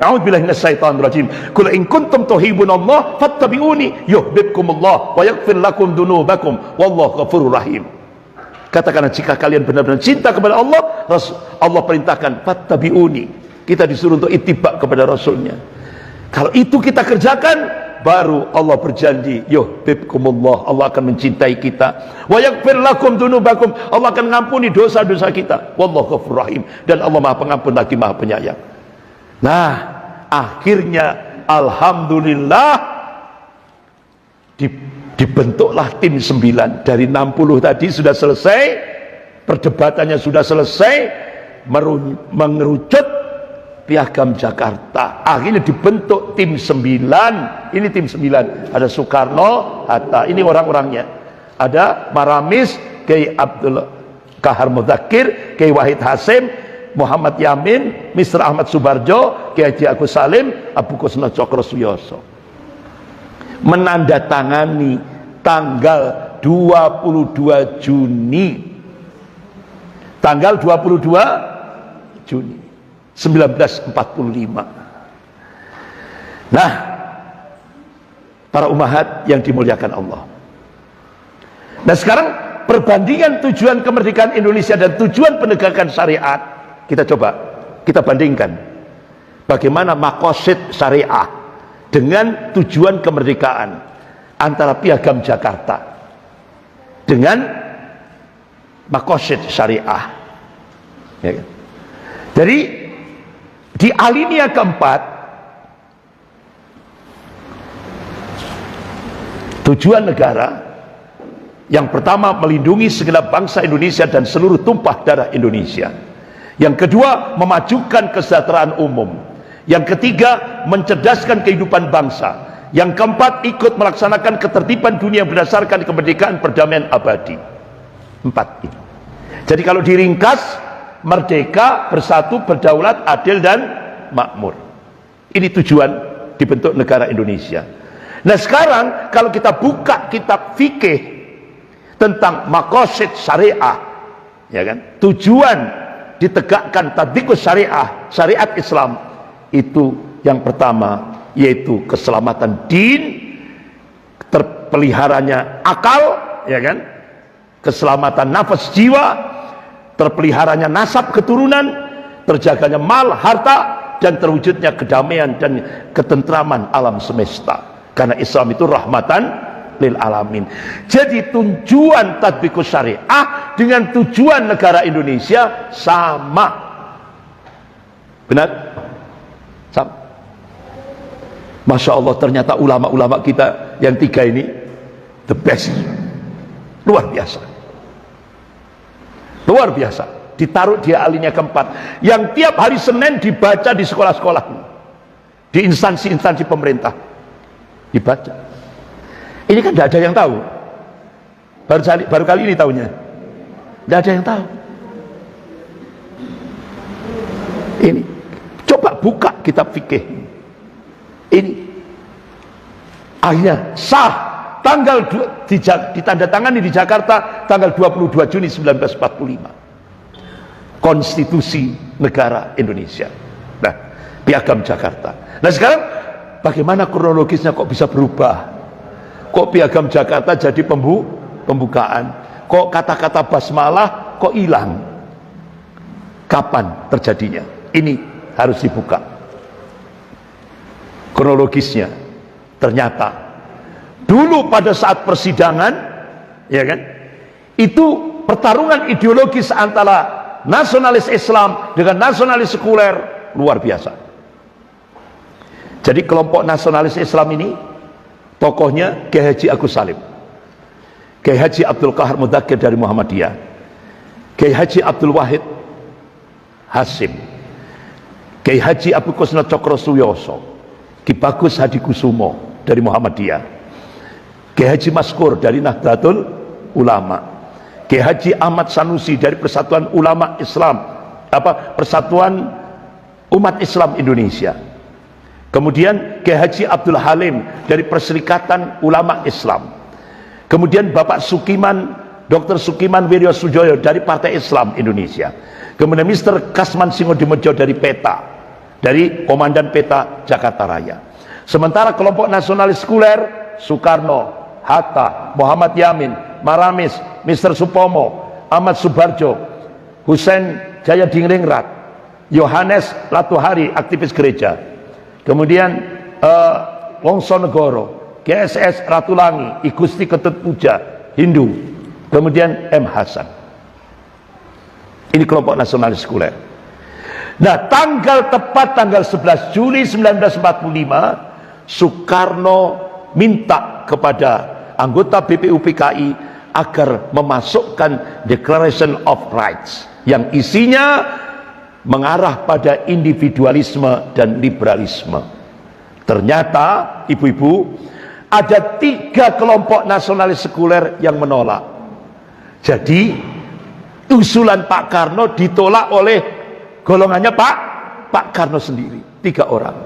A'udzubillahi minasyaitonir rajim. Qul in kuntum tuhibbunallaha fattabi'uni yuhibbukumullah wa yaghfir lakum dzunubakum wallahu ghafurur rahim. Katakanlah, jika kalian benar-benar cinta kepada Allah, Allah perintahkan fattabi'uni. Kita disuruh untuk ittibak kepada Rasulnya. Kalau itu kita kerjakan, baru Allah berjanji, yuhibbukumullah, Allah akan mencintai kita. Wa yaghfir lakum dzunubakum, Allah akan mengampuni dosa-dosa kita. Wallahu ghafurur rahim, dan Allah Maha Pengampun lagi Maha Penyayang. Nah, akhirnya alhamdulillah dibentuklah tim 9 dari 60 tadi. Sudah selesai perdebatannya, sudah selesai, mengerucut Piagam Jakarta. Akhirnya dibentuk tim 9. Ini tim 9. Ada Soekarno, Hatta. Ini orang-orangnya. Ada Maramis, Kiai Abdul Qahar Mudzakkir, Kiai Wahid Hasyim, Muhammad Yamin, Mr. Ahmad Subarjo, Kiai Haji Agus Salim, Abu Kusno Cokrosuyoso. Menandatangani tanggal 22 Juni. Tanggal 22 Juni 1945. Nah, para umahat yang dimuliakan Allah. Nah, sekarang perbandingan tujuan kemerdekaan Indonesia dan tujuan penegakan syariat, kita bandingkan bagaimana maqasid syariah dengan tujuan kemerdekaan antara Piagam Jakarta dengan maqasid syariah, ya kan? Jadi di alinea keempat, tujuan negara yang pertama melindungi segenap bangsa Indonesia dan seluruh tumpah darah Indonesia. Yang kedua, memajukan kesejahteraan umum. Yang ketiga, mencerdaskan kehidupan bangsa. Yang keempat, ikut melaksanakan ketertiban dunia berdasarkan kemerdekaan perdamaian abadi. 4 ini. Jadi kalau diringkas, merdeka, bersatu, berdaulat, adil dan makmur. Ini tujuan dibentuk negara Indonesia. Nah, sekarang kalau kita buka kitab fikih tentang maqasid syariah, ya kan, tujuan ditegakkan tatbiqus syariah, syariat Islam, itu yang pertama yaitu keselamatan din, terpeliharanya akal, ya kan, keselamatan nafas jiwa, terpeliharanya nasab keturunan, terjaganya mal, harta, dan terwujudnya kedamaian dan ketentraman alam semesta. Karena Islam itu rahmatan lil alamin. Jadi tujuan tatbikus syariah dengan tujuan negara Indonesia sama. Benar? Sama. Masya Allah, ternyata ulama-ulama kita yang tiga ini the best. Luar biasa. Luar biasa. Ditaruh dia alinya keempat, yang tiap hari Senin dibaca di sekolah-sekolah, di instansi-instansi pemerintah dibaca. Ini kan tidak ada yang tahu, baru kali ini tahunya. Tidak ada yang tahu. Ini coba buka kitab fikih ini, akhirnya sah tanggal ditandatangani di Jakarta tanggal 22 Juni 1945. Konstitusi negara Indonesia. Nah, Piagam Jakarta. Nah sekarang bagaimana kronologisnya kok bisa berubah? Kok Piagam Jakarta jadi pembukaan? Kok kata-kata basmalah kok hilang? Kapan terjadinya? Ini harus dibuka kronologisnya. Ternyata dulu pada saat persidangan, ya kan, itu pertarungan ideologis antara nasionalis Islam dengan nasionalis sekuler luar biasa. Jadi kelompok nasionalis Islam ini tokohnya Kiai Haji Agus Salim, Kiai Haji Abdul Qahar Mudzakkir dari Muhammadiyah, Kiai Haji Abdul Wahid Hasim, Kiai Haji Abu Kusna Cokro Suyoso, Ki Bagus Hadi Kusumo dari Muhammadiyah, Kiai Haji Maskur dari Nahdlatul Ulama, Kiai Haji Ahmad Sanusi dari Persatuan Ulama Islam, Persatuan Umat Islam Indonesia. Kemudian Kiai Haji Abdul Halim dari Perserikatan Ulama Islam. Kemudian Bapak Sukiman, Dr. Sukiman Wiryo Sujoyo dari Partai Islam Indonesia. Kemudian Mr. Kasman Singodimedjo dari PETA, dari Komandan PETA Jakarta Raya. Sementara kelompok nasionalis sekuler Soekarno, Hatta, Muhammad Yamin, Maramis, Mr. Supomo, Ahmad Subarjo, Husein Jayadiningrat, Yohanes Latuhari, aktivis gereja. Kemudian Wongsonegoro, GSS Ratulangi, Igusti Ketut Puja, Hindu. Kemudian M. Hasan. Ini kelompok nasionalis sekuler. Nah, tepat tanggal 11 Juli 1945, Soekarno minta kepada anggota BPUPKI agar memasukkan Declaration of Rights yang isinya mengarah pada individualisme dan liberalisme. Ternyata ibu-ibu, ada 3 kelompok nasionalis sekuler yang menolak. Jadi usulan Pak Karno ditolak oleh golongannya Pak Karno sendiri, 3 orang.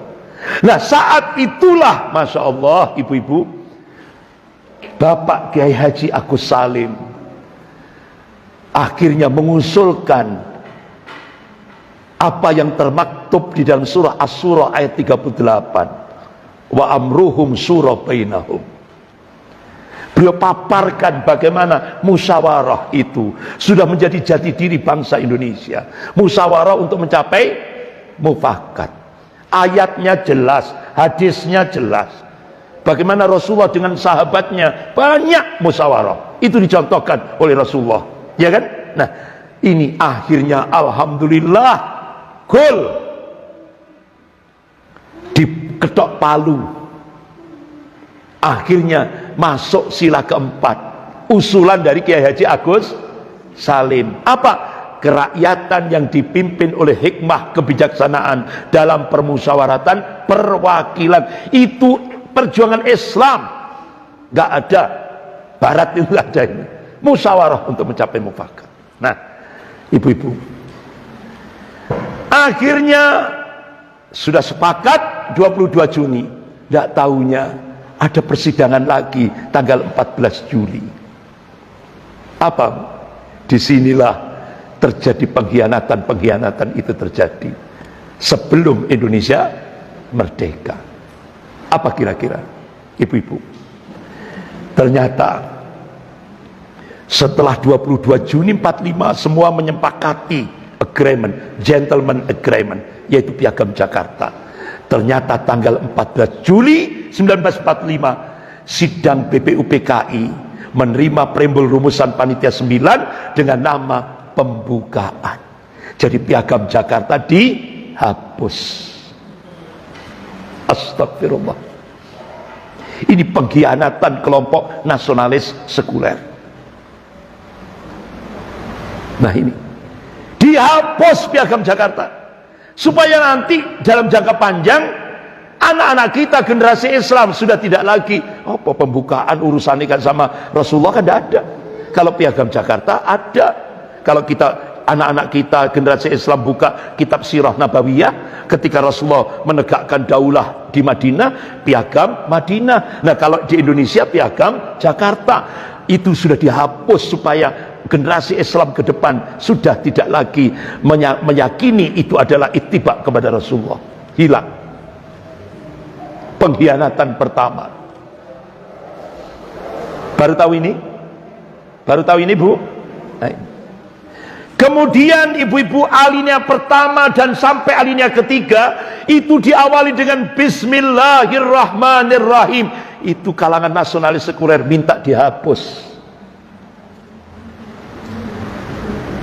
Nah saat itulah Masya Allah ibu-ibu, Bapak Kiai Haji Agus Salim akhirnya mengusulkan apa yang termaktub di dalam surah Asy-Syura ayat 38, wa amruhum syura bainahum. Beliau paparkan bagaimana musyawarah itu sudah menjadi jati diri bangsa Indonesia. Musyawarah untuk mencapai mufakat. Ayatnya jelas, hadisnya jelas. Bagaimana Rasulullah dengan sahabatnya banyak musyawarah. Itu dicontohkan oleh Rasulullah, ya kan? Nah, ini akhirnya alhamdulillah gol diketok Palu. Akhirnya masuk sila keempat, usulan dari Kiai Haji Agus Salim. Apa? Kerakyatan yang dipimpin oleh hikmah kebijaksanaan dalam permusyawaratan perwakilan. Itu perjuangan Islam. Gak ada Barat, itu gak ada ini. Musyawarah untuk mencapai mufakat. Nah, ibu-ibu, akhirnya sudah sepakat 22 Juni. Tidak tahunya ada persidangan lagi tanggal 14 Juli. Apa? Disinilah terjadi pengkhianatan itu terjadi sebelum Indonesia merdeka. Apa kira-kira ibu-ibu? Ternyata setelah 22 Juni 45 semua menyepakati agreement, gentleman agreement, yaitu Piagam Jakarta. Ternyata tanggal 14 Juli 1945 sidang BPUPKI menerima preambul rumusan panitia 9 dengan nama pembukaan. Jadi Piagam Jakarta dihapus. Astagfirullah. Ini pengkhianatan kelompok nasionalis sekuler. Nah ini dihapus Piagam Jakarta supaya nanti dalam jangka panjang anak-anak kita generasi Islam sudah tidak lagi apa pembukaan urusan ini kan sama Rasulullah, kan tidak ada. Kalau Piagam Jakarta ada. Kalau kita anak-anak kita generasi Islam buka kitab Sirah Nabawiyah ketika Rasulullah menegakkan daulah di Madinah, Piagam Madinah. Nah kalau di Indonesia Piagam Jakarta. Itu sudah dihapus supaya generasi Islam ke depan sudah tidak lagi meyakini itu adalah ittiba kepada Rasulullah. Hilang. Pengkhianatan pertama. Baru tahu ini? Baru tahu ini, Bu? Nah, kemudian ibu-ibu, alinea pertama dan sampai alinea ketiga itu diawali dengan Bismillahirrahmanirrahim. Itu kalangan nasionalis sekuler minta dihapus.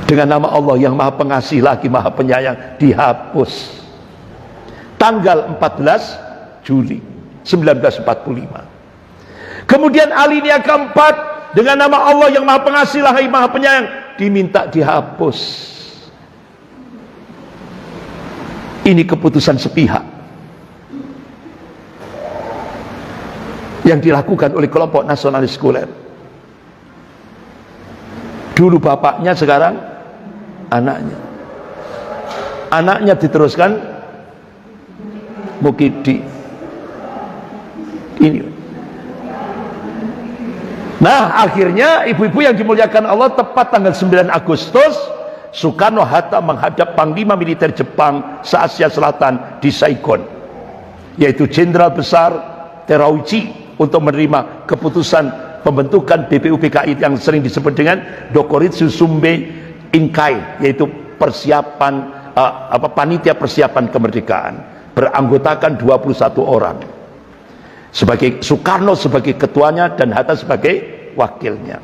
Dengan nama Allah yang Maha Pengasih lagi Maha Penyayang, dihapus. Tanggal 14 Juli 1945. Kemudian alinea keempat dengan nama Allah yang Maha Pengasih lagi Maha Penyayang diminta dihapus. Ini keputusan sepihak yang dilakukan oleh kelompok nasionalis sekuler. Dulu bapaknya, sekarang anaknya. Anaknya diteruskan Mukidi. Ini. Nah, akhirnya ibu-ibu yang dimuliakan Allah, tepat tanggal 9 Agustus Soekarno-Hatta menghadap Panglima Militer Jepang se-Asia Selatan di Saigon, yaitu Jenderal Besar Terauchi, untuk menerima keputusan pembentukan BPUPKI yang sering disebut dengan Dokuritsu Sumbe Inkai, yaitu persiapan panitia persiapan kemerdekaan, beranggotakan 21 orang. Sebagai Soekarno sebagai ketuanya dan Hatta sebagai wakilnya.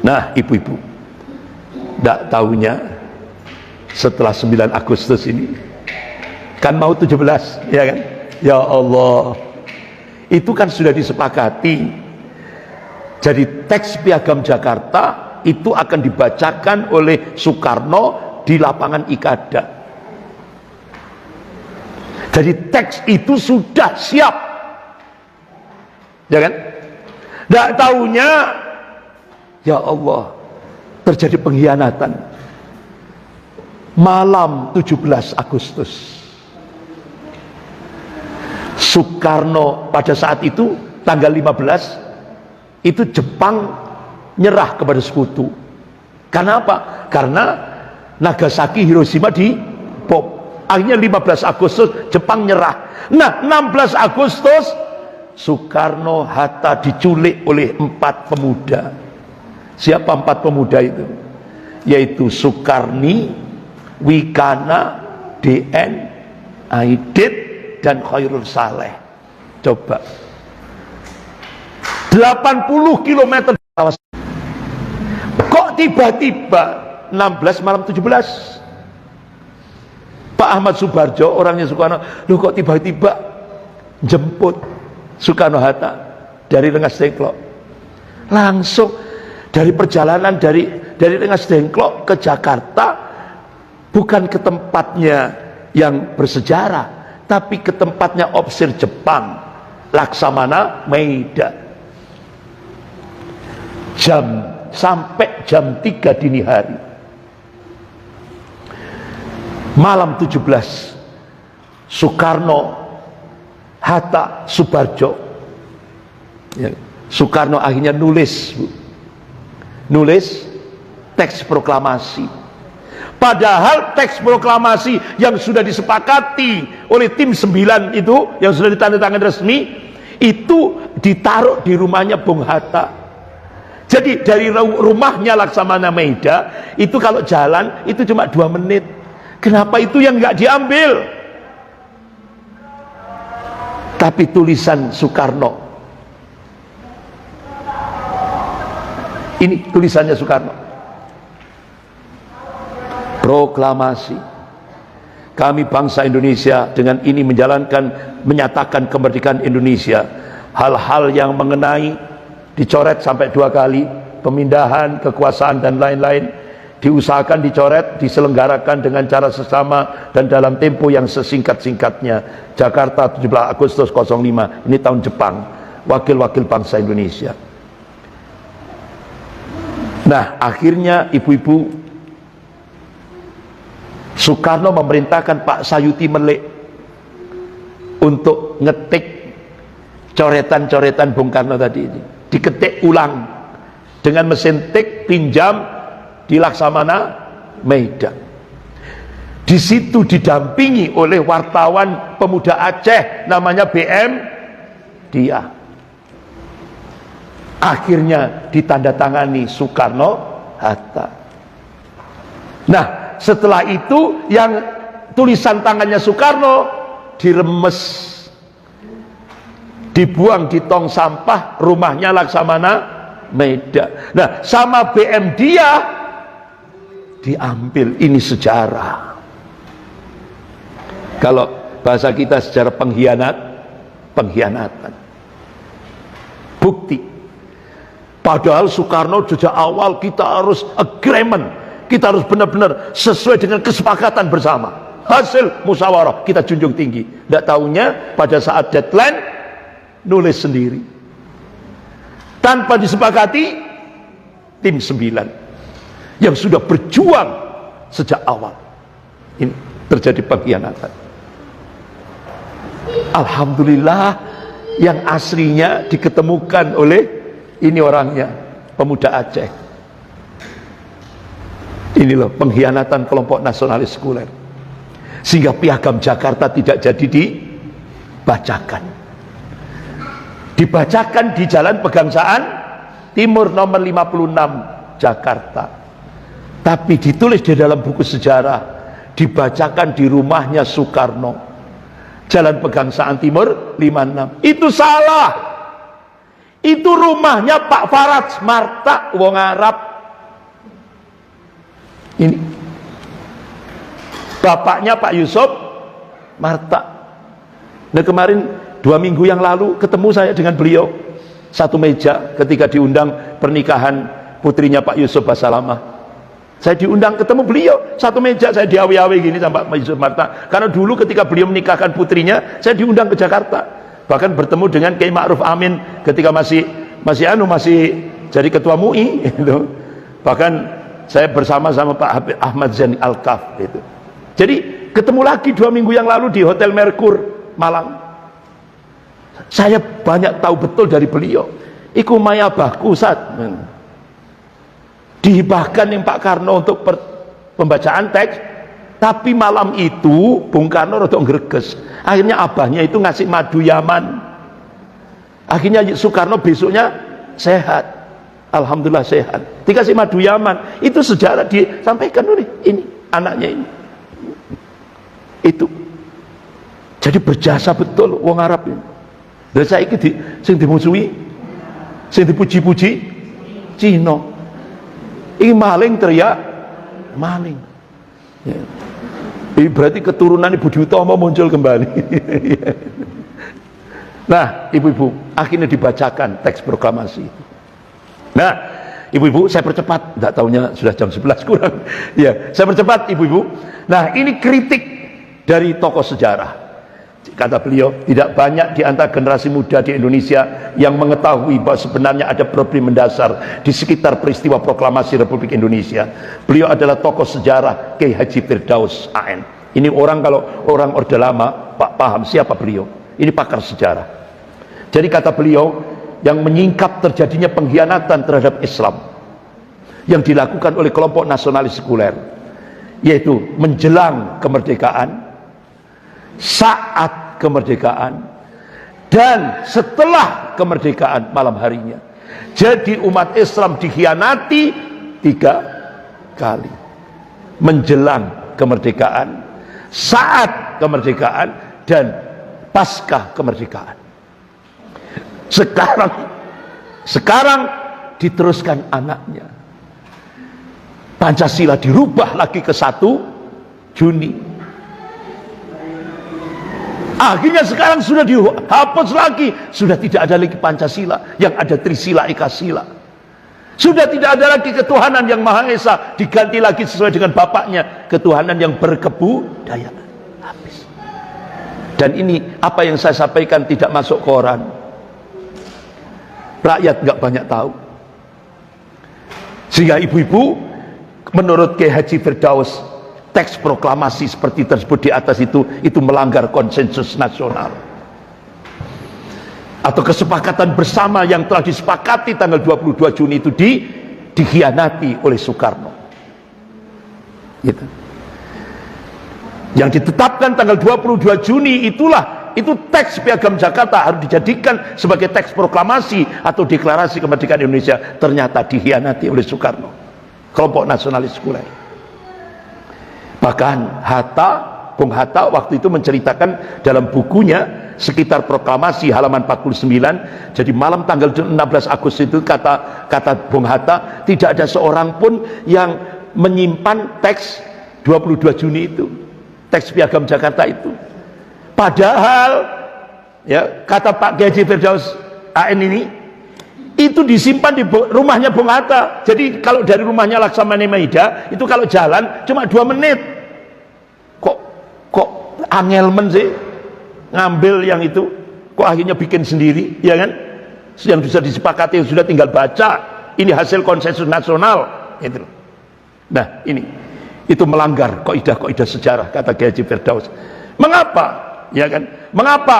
Nah, ibu-ibu, tidak tahunya setelah 9 Agustus ini kan mau 17, ya kan? Ya Allah, itu kan sudah disepakati. Jadi teks Piagam Jakarta itu akan dibacakan oleh Soekarno di lapangan Ikada. Jadi teks itu sudah siap, ya kan? Tidak tahunya, ya Allah, terjadi pengkhianatan. Malam 17 Agustus Soekarno pada saat itu tanggal 15 itu Jepang nyerah kepada sekutu. Karena apa? Karena Nagasaki, Hiroshima dibom. Akhirnya 15 Agustus Jepang nyerah. Nah, 16 Agustus Soekarno-Hatta diculik oleh 4 pemuda. Siapa 4 pemuda itu? Yaitu Soekarni, Wikana, DN, Aidit, dan Khairul Saleh. Coba 80 km kok tiba-tiba 16 malam 17 Pak Ahmad Subarjo, orangnya Soekarno, loh kok tiba-tiba jemput Soekarno-Hatta dari Rengas Dengklok, langsung dari perjalanan dari Rengas Dengklok ke Jakarta, bukan ke tempatnya yang bersejarah, tapi ke tempatnya opsir Jepang, Laksamana Maeda. Sampai jam 3 dini hari. Malam 17 Soekarno, Hatta, Subarjo, ya, Soekarno akhirnya nulis teks proklamasi. Padahal teks proklamasi yang sudah disepakati oleh tim 9 itu, yang sudah ditandatangani resmi, itu ditaruh di rumahnya Bung Hatta. Jadi dari rumahnya Laksamana Maeda itu kalau jalan itu cuma 2 menit. Kenapa itu yang nggak diambil? Tapi tulisan Soekarno, ini tulisannya Soekarno, proklamasi kami bangsa Indonesia dengan ini menyatakan kemerdekaan Indonesia. Hal-hal yang mengenai dicoret sampai 2 kali, pemindahan kekuasaan dan lain-lain, diusahakan dicoret, diselenggarakan dengan cara sesama dan dalam tempo yang sesingkat-singkatnya. Jakarta 17 Agustus 05, ini tahun Jepang, wakil-wakil bangsa Indonesia. Nah, akhirnya ibu-ibu, Soekarno memerintahkan Pak Sayuti Melik untuk ngetik coretan-coretan Bung Karno tadi ini, diketik ulang dengan mesin tik pinjam di Laksamana Medan. Di situ didampingi oleh wartawan pemuda Aceh namanya BM Dia. Akhirnya ditandatangani Soekarno Hatta. Nah, setelah itu yang tulisan tangannya Soekarno diremes, dibuang di tong sampah rumahnya Laksamana Medan. Nah, sama BM Dia diambil. Ini sejarah. Kalau bahasa kita sejarah pengkhianatan. Bukti. Padahal Soekarno sejak awal kita harus agreement, kita harus benar-benar sesuai dengan kesepakatan bersama. Hasil musyawarah kita junjung tinggi. Tidak tahunya pada saat deadline nulis sendiri tanpa disepakati tim 9 yang sudah berjuang sejak awal. Ini terjadi pengkhianatan. Alhamdulillah yang aslinya diketemukan oleh ini orangnya, pemuda Aceh. Ini loh pengkhianatan kelompok nasionalis sekuler, sehingga piagam Jakarta tidak jadi dibacakan. Dibacakan di Jalan Pegangsaan Timur nomor 56 Jakarta, tapi ditulis di dalam buku sejarah, dibacakan di rumahnya Soekarno, Jalan Pegangsaan Timur 56. Itu salah. Itu rumahnya Pak Faraj Marta, wong Arab. Ini bapaknya Pak Yusuf Marta. Nah, kemarin 2 minggu yang lalu ketemu saya dengan beliau satu meja ketika diundang pernikahan putrinya Pak Yusuf Basalamah. Saya diundang ketemu beliau satu meja, saya diawi-awi gini sama Pak Yusuf Marta, karena dulu ketika beliau menikahkan putrinya saya diundang ke Jakarta, bahkan bertemu dengan Kiai Ma'ruf Amin ketika masih jadi ketua MUI gitu. Bahkan saya bersama Pak Habib Ahmad Zaini Al-Kaf itu. Jadi ketemu lagi 2 minggu yang lalu di Hotel Merkur Malang. Saya banyak tahu betul dari beliau. Iku mayabahku Ustaz. Dihibahkan yang Pak Karno untuk pembacaan teks, tapi malam itu Bung Karno rada ngreges. Akhirnya abahnya itu ngasih madu Yaman. Akhirnya Soekarno besoknya sehat. Alhamdulillah sehat. Dikasih madu Yaman. Itu sejarah disampaikan oleh ini anaknya ini. Itu. Jadi berjasa betul wong Arab ini. Dan saya ini sing dimusuhi, sing dipuji-puji Cina. Ini maling teriak maling. Ya. Ini berarti keturunan Budi Utomo muncul kembali. Nah, ibu-ibu, akhirnya dibacakan teks proklamasi itu. Nah, ibu-ibu, saya percepat, tidak tahunya sudah jam 11 kurang. Ya, saya percepat ibu-ibu. Nah, ini kritik dari tokoh sejarah. Kata beliau, tidak banyak di antara generasi muda di Indonesia yang mengetahui bahwa sebenarnya ada problem mendasar di sekitar peristiwa proklamasi Republik Indonesia. Beliau adalah tokoh sejarah Kiai Haji Firdaus AN. Ini orang, kalau orang Orde Lama Pak paham siapa beliau. Ini pakar sejarah. Jadi kata beliau, yang menyingkap terjadinya pengkhianatan terhadap Islam yang dilakukan oleh kelompok nasionalis sekuler, yaitu menjelang kemerdekaan, saat kemerdekaan, dan setelah kemerdekaan malam harinya. Jadi umat Islam dikhianati 3 kali. Menjelang kemerdekaan, saat kemerdekaan, dan pasca kemerdekaan. Sekarang diteruskan anaknya. Pancasila dirubah lagi ke 1 Juni. Akhirnya sekarang sudah dihapus lagi, sudah tidak ada lagi Pancasila, yang ada Trisila Ekasila. Sudah tidak ada lagi ketuhanan yang Maha Esa, diganti lagi sesuai dengan bapaknya, ketuhanan yang berkebudayaan. Habis. Dan ini apa yang saya sampaikan tidak masuk koran. Rakyat nggak banyak tahu. Sehingga ibu-ibu, menurut Kiai Haji Firdaus, teks proklamasi seperti tersebut di atas itu melanggar konsensus nasional atau kesepakatan bersama yang telah disepakati tanggal 22 Juni itu dikhianati oleh Soekarno. Gitu. Yang ditetapkan tanggal 22 Juni itu teks Piagam Jakarta harus dijadikan sebagai teks proklamasi atau deklarasi kemerdekaan Indonesia, ternyata dikhianati oleh Soekarno, kelompok nasionalis sekuler. Bahkan Bung Hatta waktu itu menceritakan dalam bukunya Sekitar Proklamasi halaman 49, jadi malam tanggal 16 Agustus itu kata Bung Hatta, tidak ada seorang pun yang menyimpan teks 22 Juni itu, teks Piagam Jakarta itu. Padahal ya, kata Pak Kiai Haji Firdaus AN ini, itu disimpan di rumahnya Bung Hatta. Jadi kalau dari rumahnya Laksamana Maida itu kalau jalan cuma 2 menit. Kok angelmen sih ngambil yang itu, kok akhirnya bikin sendiri, ya kan? Yang bisa disepakati sudah tinggal baca, ini hasil konsensus nasional itu. Nah, itu melanggar kaidah-kaidah sejarah, kata Kiai Haji Firdaus. Mengapa? Ya kan? Mengapa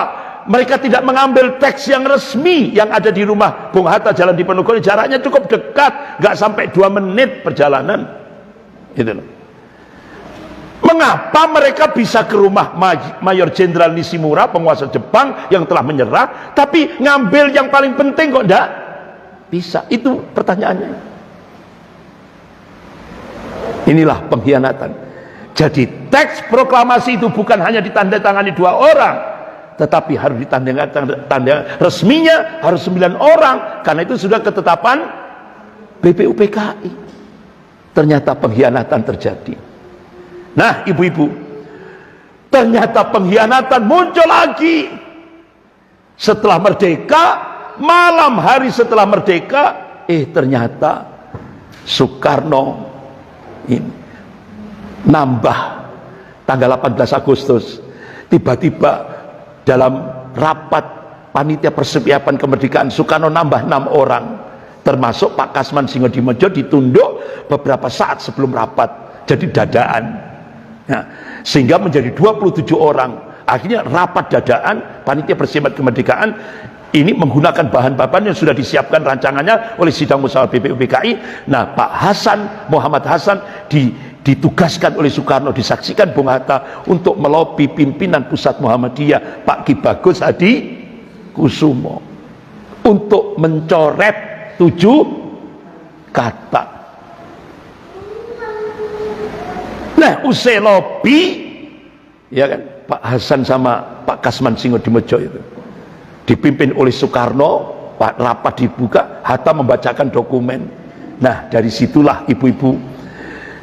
mereka tidak mengambil teks yang resmi yang ada di rumah Bung Hatta Jalan Diponegoro, jaraknya cukup dekat, nggak sampai 2 menit perjalanan, gitu loh. Mengapa mereka bisa ke rumah Mayor Jenderal Nishimura, penguasa Jepang yang telah menyerah, tapi ngambil yang paling penting kok enggak bisa? Itu pertanyaannya. Inilah pengkhianatan. Jadi teks proklamasi itu bukan hanya ditandatangani 2 orang, tetapi harus ditandatangani resminya harus 9 orang, karena itu sudah ketetapan BPUPKI. Ternyata pengkhianatan terjadi. Nah, ibu-ibu, ternyata pengkhianatan muncul lagi setelah merdeka. Malam hari setelah merdeka, ternyata Soekarno ini nambah tanggal 18 Agustus tiba-tiba dalam rapat panitia persiapan kemerdekaan, Soekarno nambah 6 orang, termasuk Pak Kasman Singodimedjo ditunduk beberapa saat sebelum rapat, jadi dadaan. Nah, sehingga menjadi 27 orang. Akhirnya rapat dadaan panitia persiapan kemerdekaan ini menggunakan bahan-bahan yang sudah disiapkan rancangannya oleh sidang musyawarah BPUPKI. Nah, Pak Muhammad Hasan ditugaskan oleh Soekarno, disaksikan Bung Hatta untuk melobi pimpinan pusat Muhammadiyah Pak Ki Bagus Hadi Kusumo untuk mencoret 7 kata. Nah, usai lobby, ya kan, Pak Hasan sama Pak Kasman Singodimedjo itu dipimpin oleh Soekarno, Pak rapat dibuka, Hatta membacakan dokumen. Nah, dari situlah ibu-ibu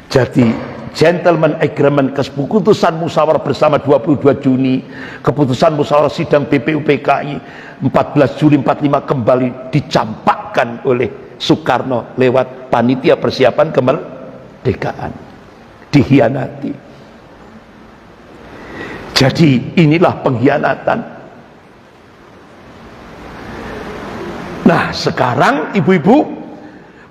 jadi gentleman agreement, keputusan musyawarah bersama 22 Juni, keputusan musyawarah sidang BPUPKI 14 Juli 45 kembali dicampakkan oleh Soekarno lewat panitia persiapan kemerdekaan. Dikhianati. Jadi inilah pengkhianatan. Nah, sekarang ibu-ibu,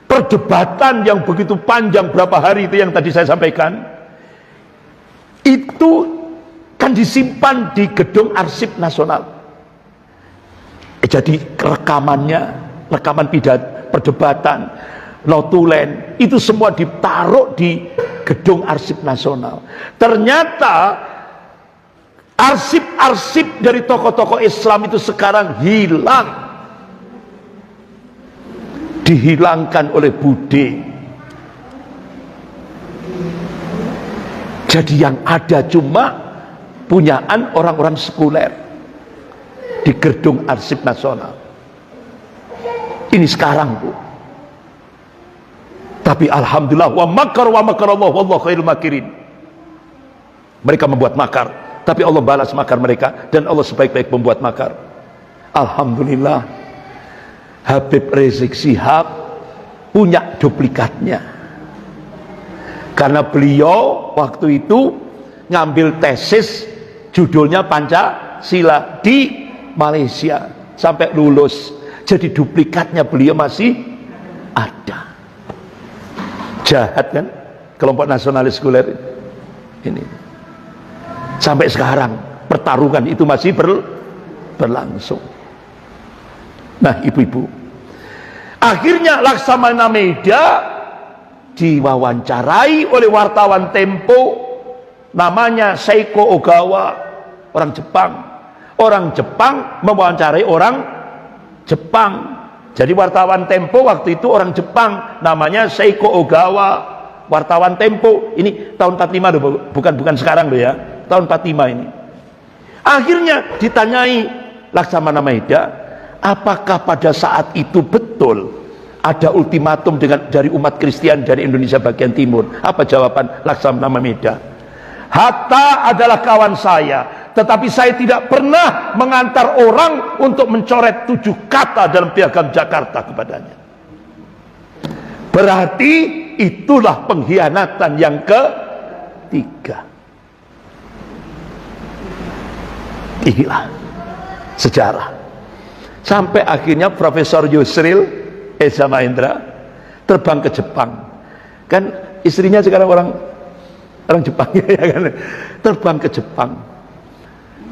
perdebatan yang begitu panjang berapa hari itu yang tadi saya sampaikan, itu kan disimpan di Gedung Arsip Nasional. Jadi rekaman perdebatan, notulen, itu semua ditaruh di Gedung Arsip Nasional. Ternyata arsip-arsip dari tokoh-tokoh Islam itu sekarang hilang, dihilangkan oleh Bude. Jadi yang ada cuma punyaan orang-orang sekuler. di Gedung Arsip Nasional. Ini sekarang, Bu. Tapi alhamdulillah, wa makarallah wallahu khairul makirin. Mereka membuat makar, tapi Allah balas makar mereka, dan Allah sebaik-baik membuat makar. Alhamdulillah, Habib Rizik Syihab punya duplikatnya. Karena beliau waktu itu ngambil tesis judulnya Pancasila di Malaysia sampai lulus. Jadi duplikatnya beliau masih ada. Jahat kan kelompok nasionalis sekuler ini. Sampai sekarang pertarungan itu masih berlangsung. Nah, ibu-ibu, akhirnya Laksamana Meida diwawancarai oleh wartawan Tempo, namanya Seiko Ogawa, orang Jepang. Orang Jepang mewawancarai orang Jepang. Jadi wartawan Tempo waktu itu orang Jepang, namanya Seiko Ogawa, wartawan Tempo. Ini tahun 45 loh, bukan sekarang loh ya, tahun 45 ini. Akhirnya ditanyai Laksamana Meida, apakah pada saat itu betul ada ultimatum dari umat Kristen dari Indonesia bagian timur? Apa jawaban Laksamana Meida? Hatta adalah kawan saya, tetapi saya tidak pernah mengantar orang untuk mencoret 7 kata dalam piagam Jakarta kepadanya. Berarti itulah pengkhianatan yang ketiga. Inilah sejarah. Sampai akhirnya Profesor Yusril Eza Mahendra terbang ke Jepang. Kan istrinya sekarang orang Jepang ya kan, terbang ke Jepang,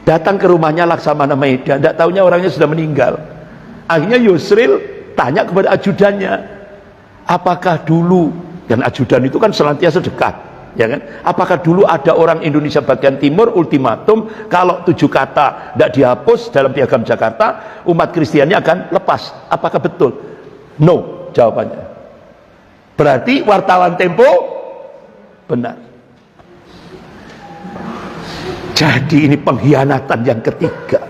datang ke rumahnya Laksamana Meida, tidak tahunya orangnya sudah meninggal. Akhirnya Yusril tanya kepada ajudannya, apakah dulu, dan ajudan itu kan senantiasa dekat ya kan, apakah dulu ada orang Indonesia bagian timur ultimatum kalau 7 kata tidak dihapus dalam piagam Jakarta umat Kristiannya akan lepas? Apakah betul? No, jawabannya. Berarti wartawan Tempo benar. Jadi ini pengkhianatan yang ketiga.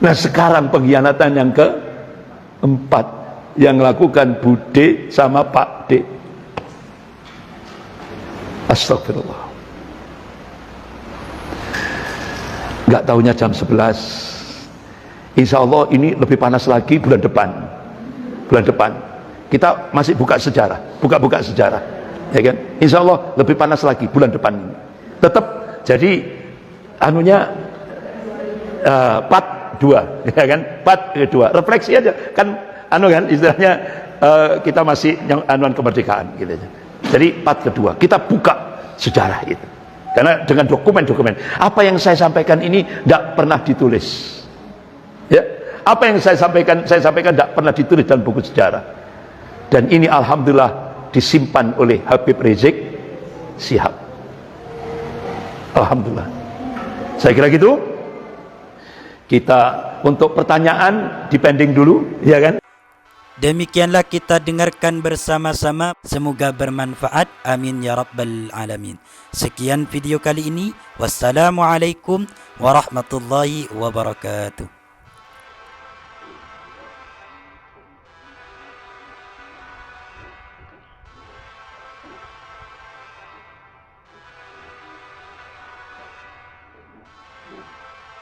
Nah, sekarang pengkhianatan yang keempat yang lakukan Bude sama Pak D. Astagfirullah. Nggak tahunya jam 11. Insya Allah ini lebih panas lagi bulan depan. Bulan depan kita masih buka sejarah, buka sejarah, ya kan? Insya Allah lebih panas lagi bulan depan ini. Tetap. Jadi anunya part 2 ya kan, part kedua refleksi aja kan, anu kan istilahnya, kita masih anuan kemerdekaan gitu aja. Jadi part kedua kita buka sejarah itu, karena dengan dokumen-dokumen apa yang saya sampaikan ini tidak pernah ditulis ya, apa yang saya sampaikan tidak pernah ditulis dalam buku sejarah, dan ini alhamdulillah disimpan oleh Habib Rizik Syihab. Alhamdulillah. Saya kira gitu. Kita untuk pertanyaan dipending dulu, ya kan? Demikianlah kita dengarkan bersama-sama, semoga bermanfaat. Amin ya rabbal alamin. Sekian video kali ini. Wassalamualaikum warahmatullahi wabarakatuh.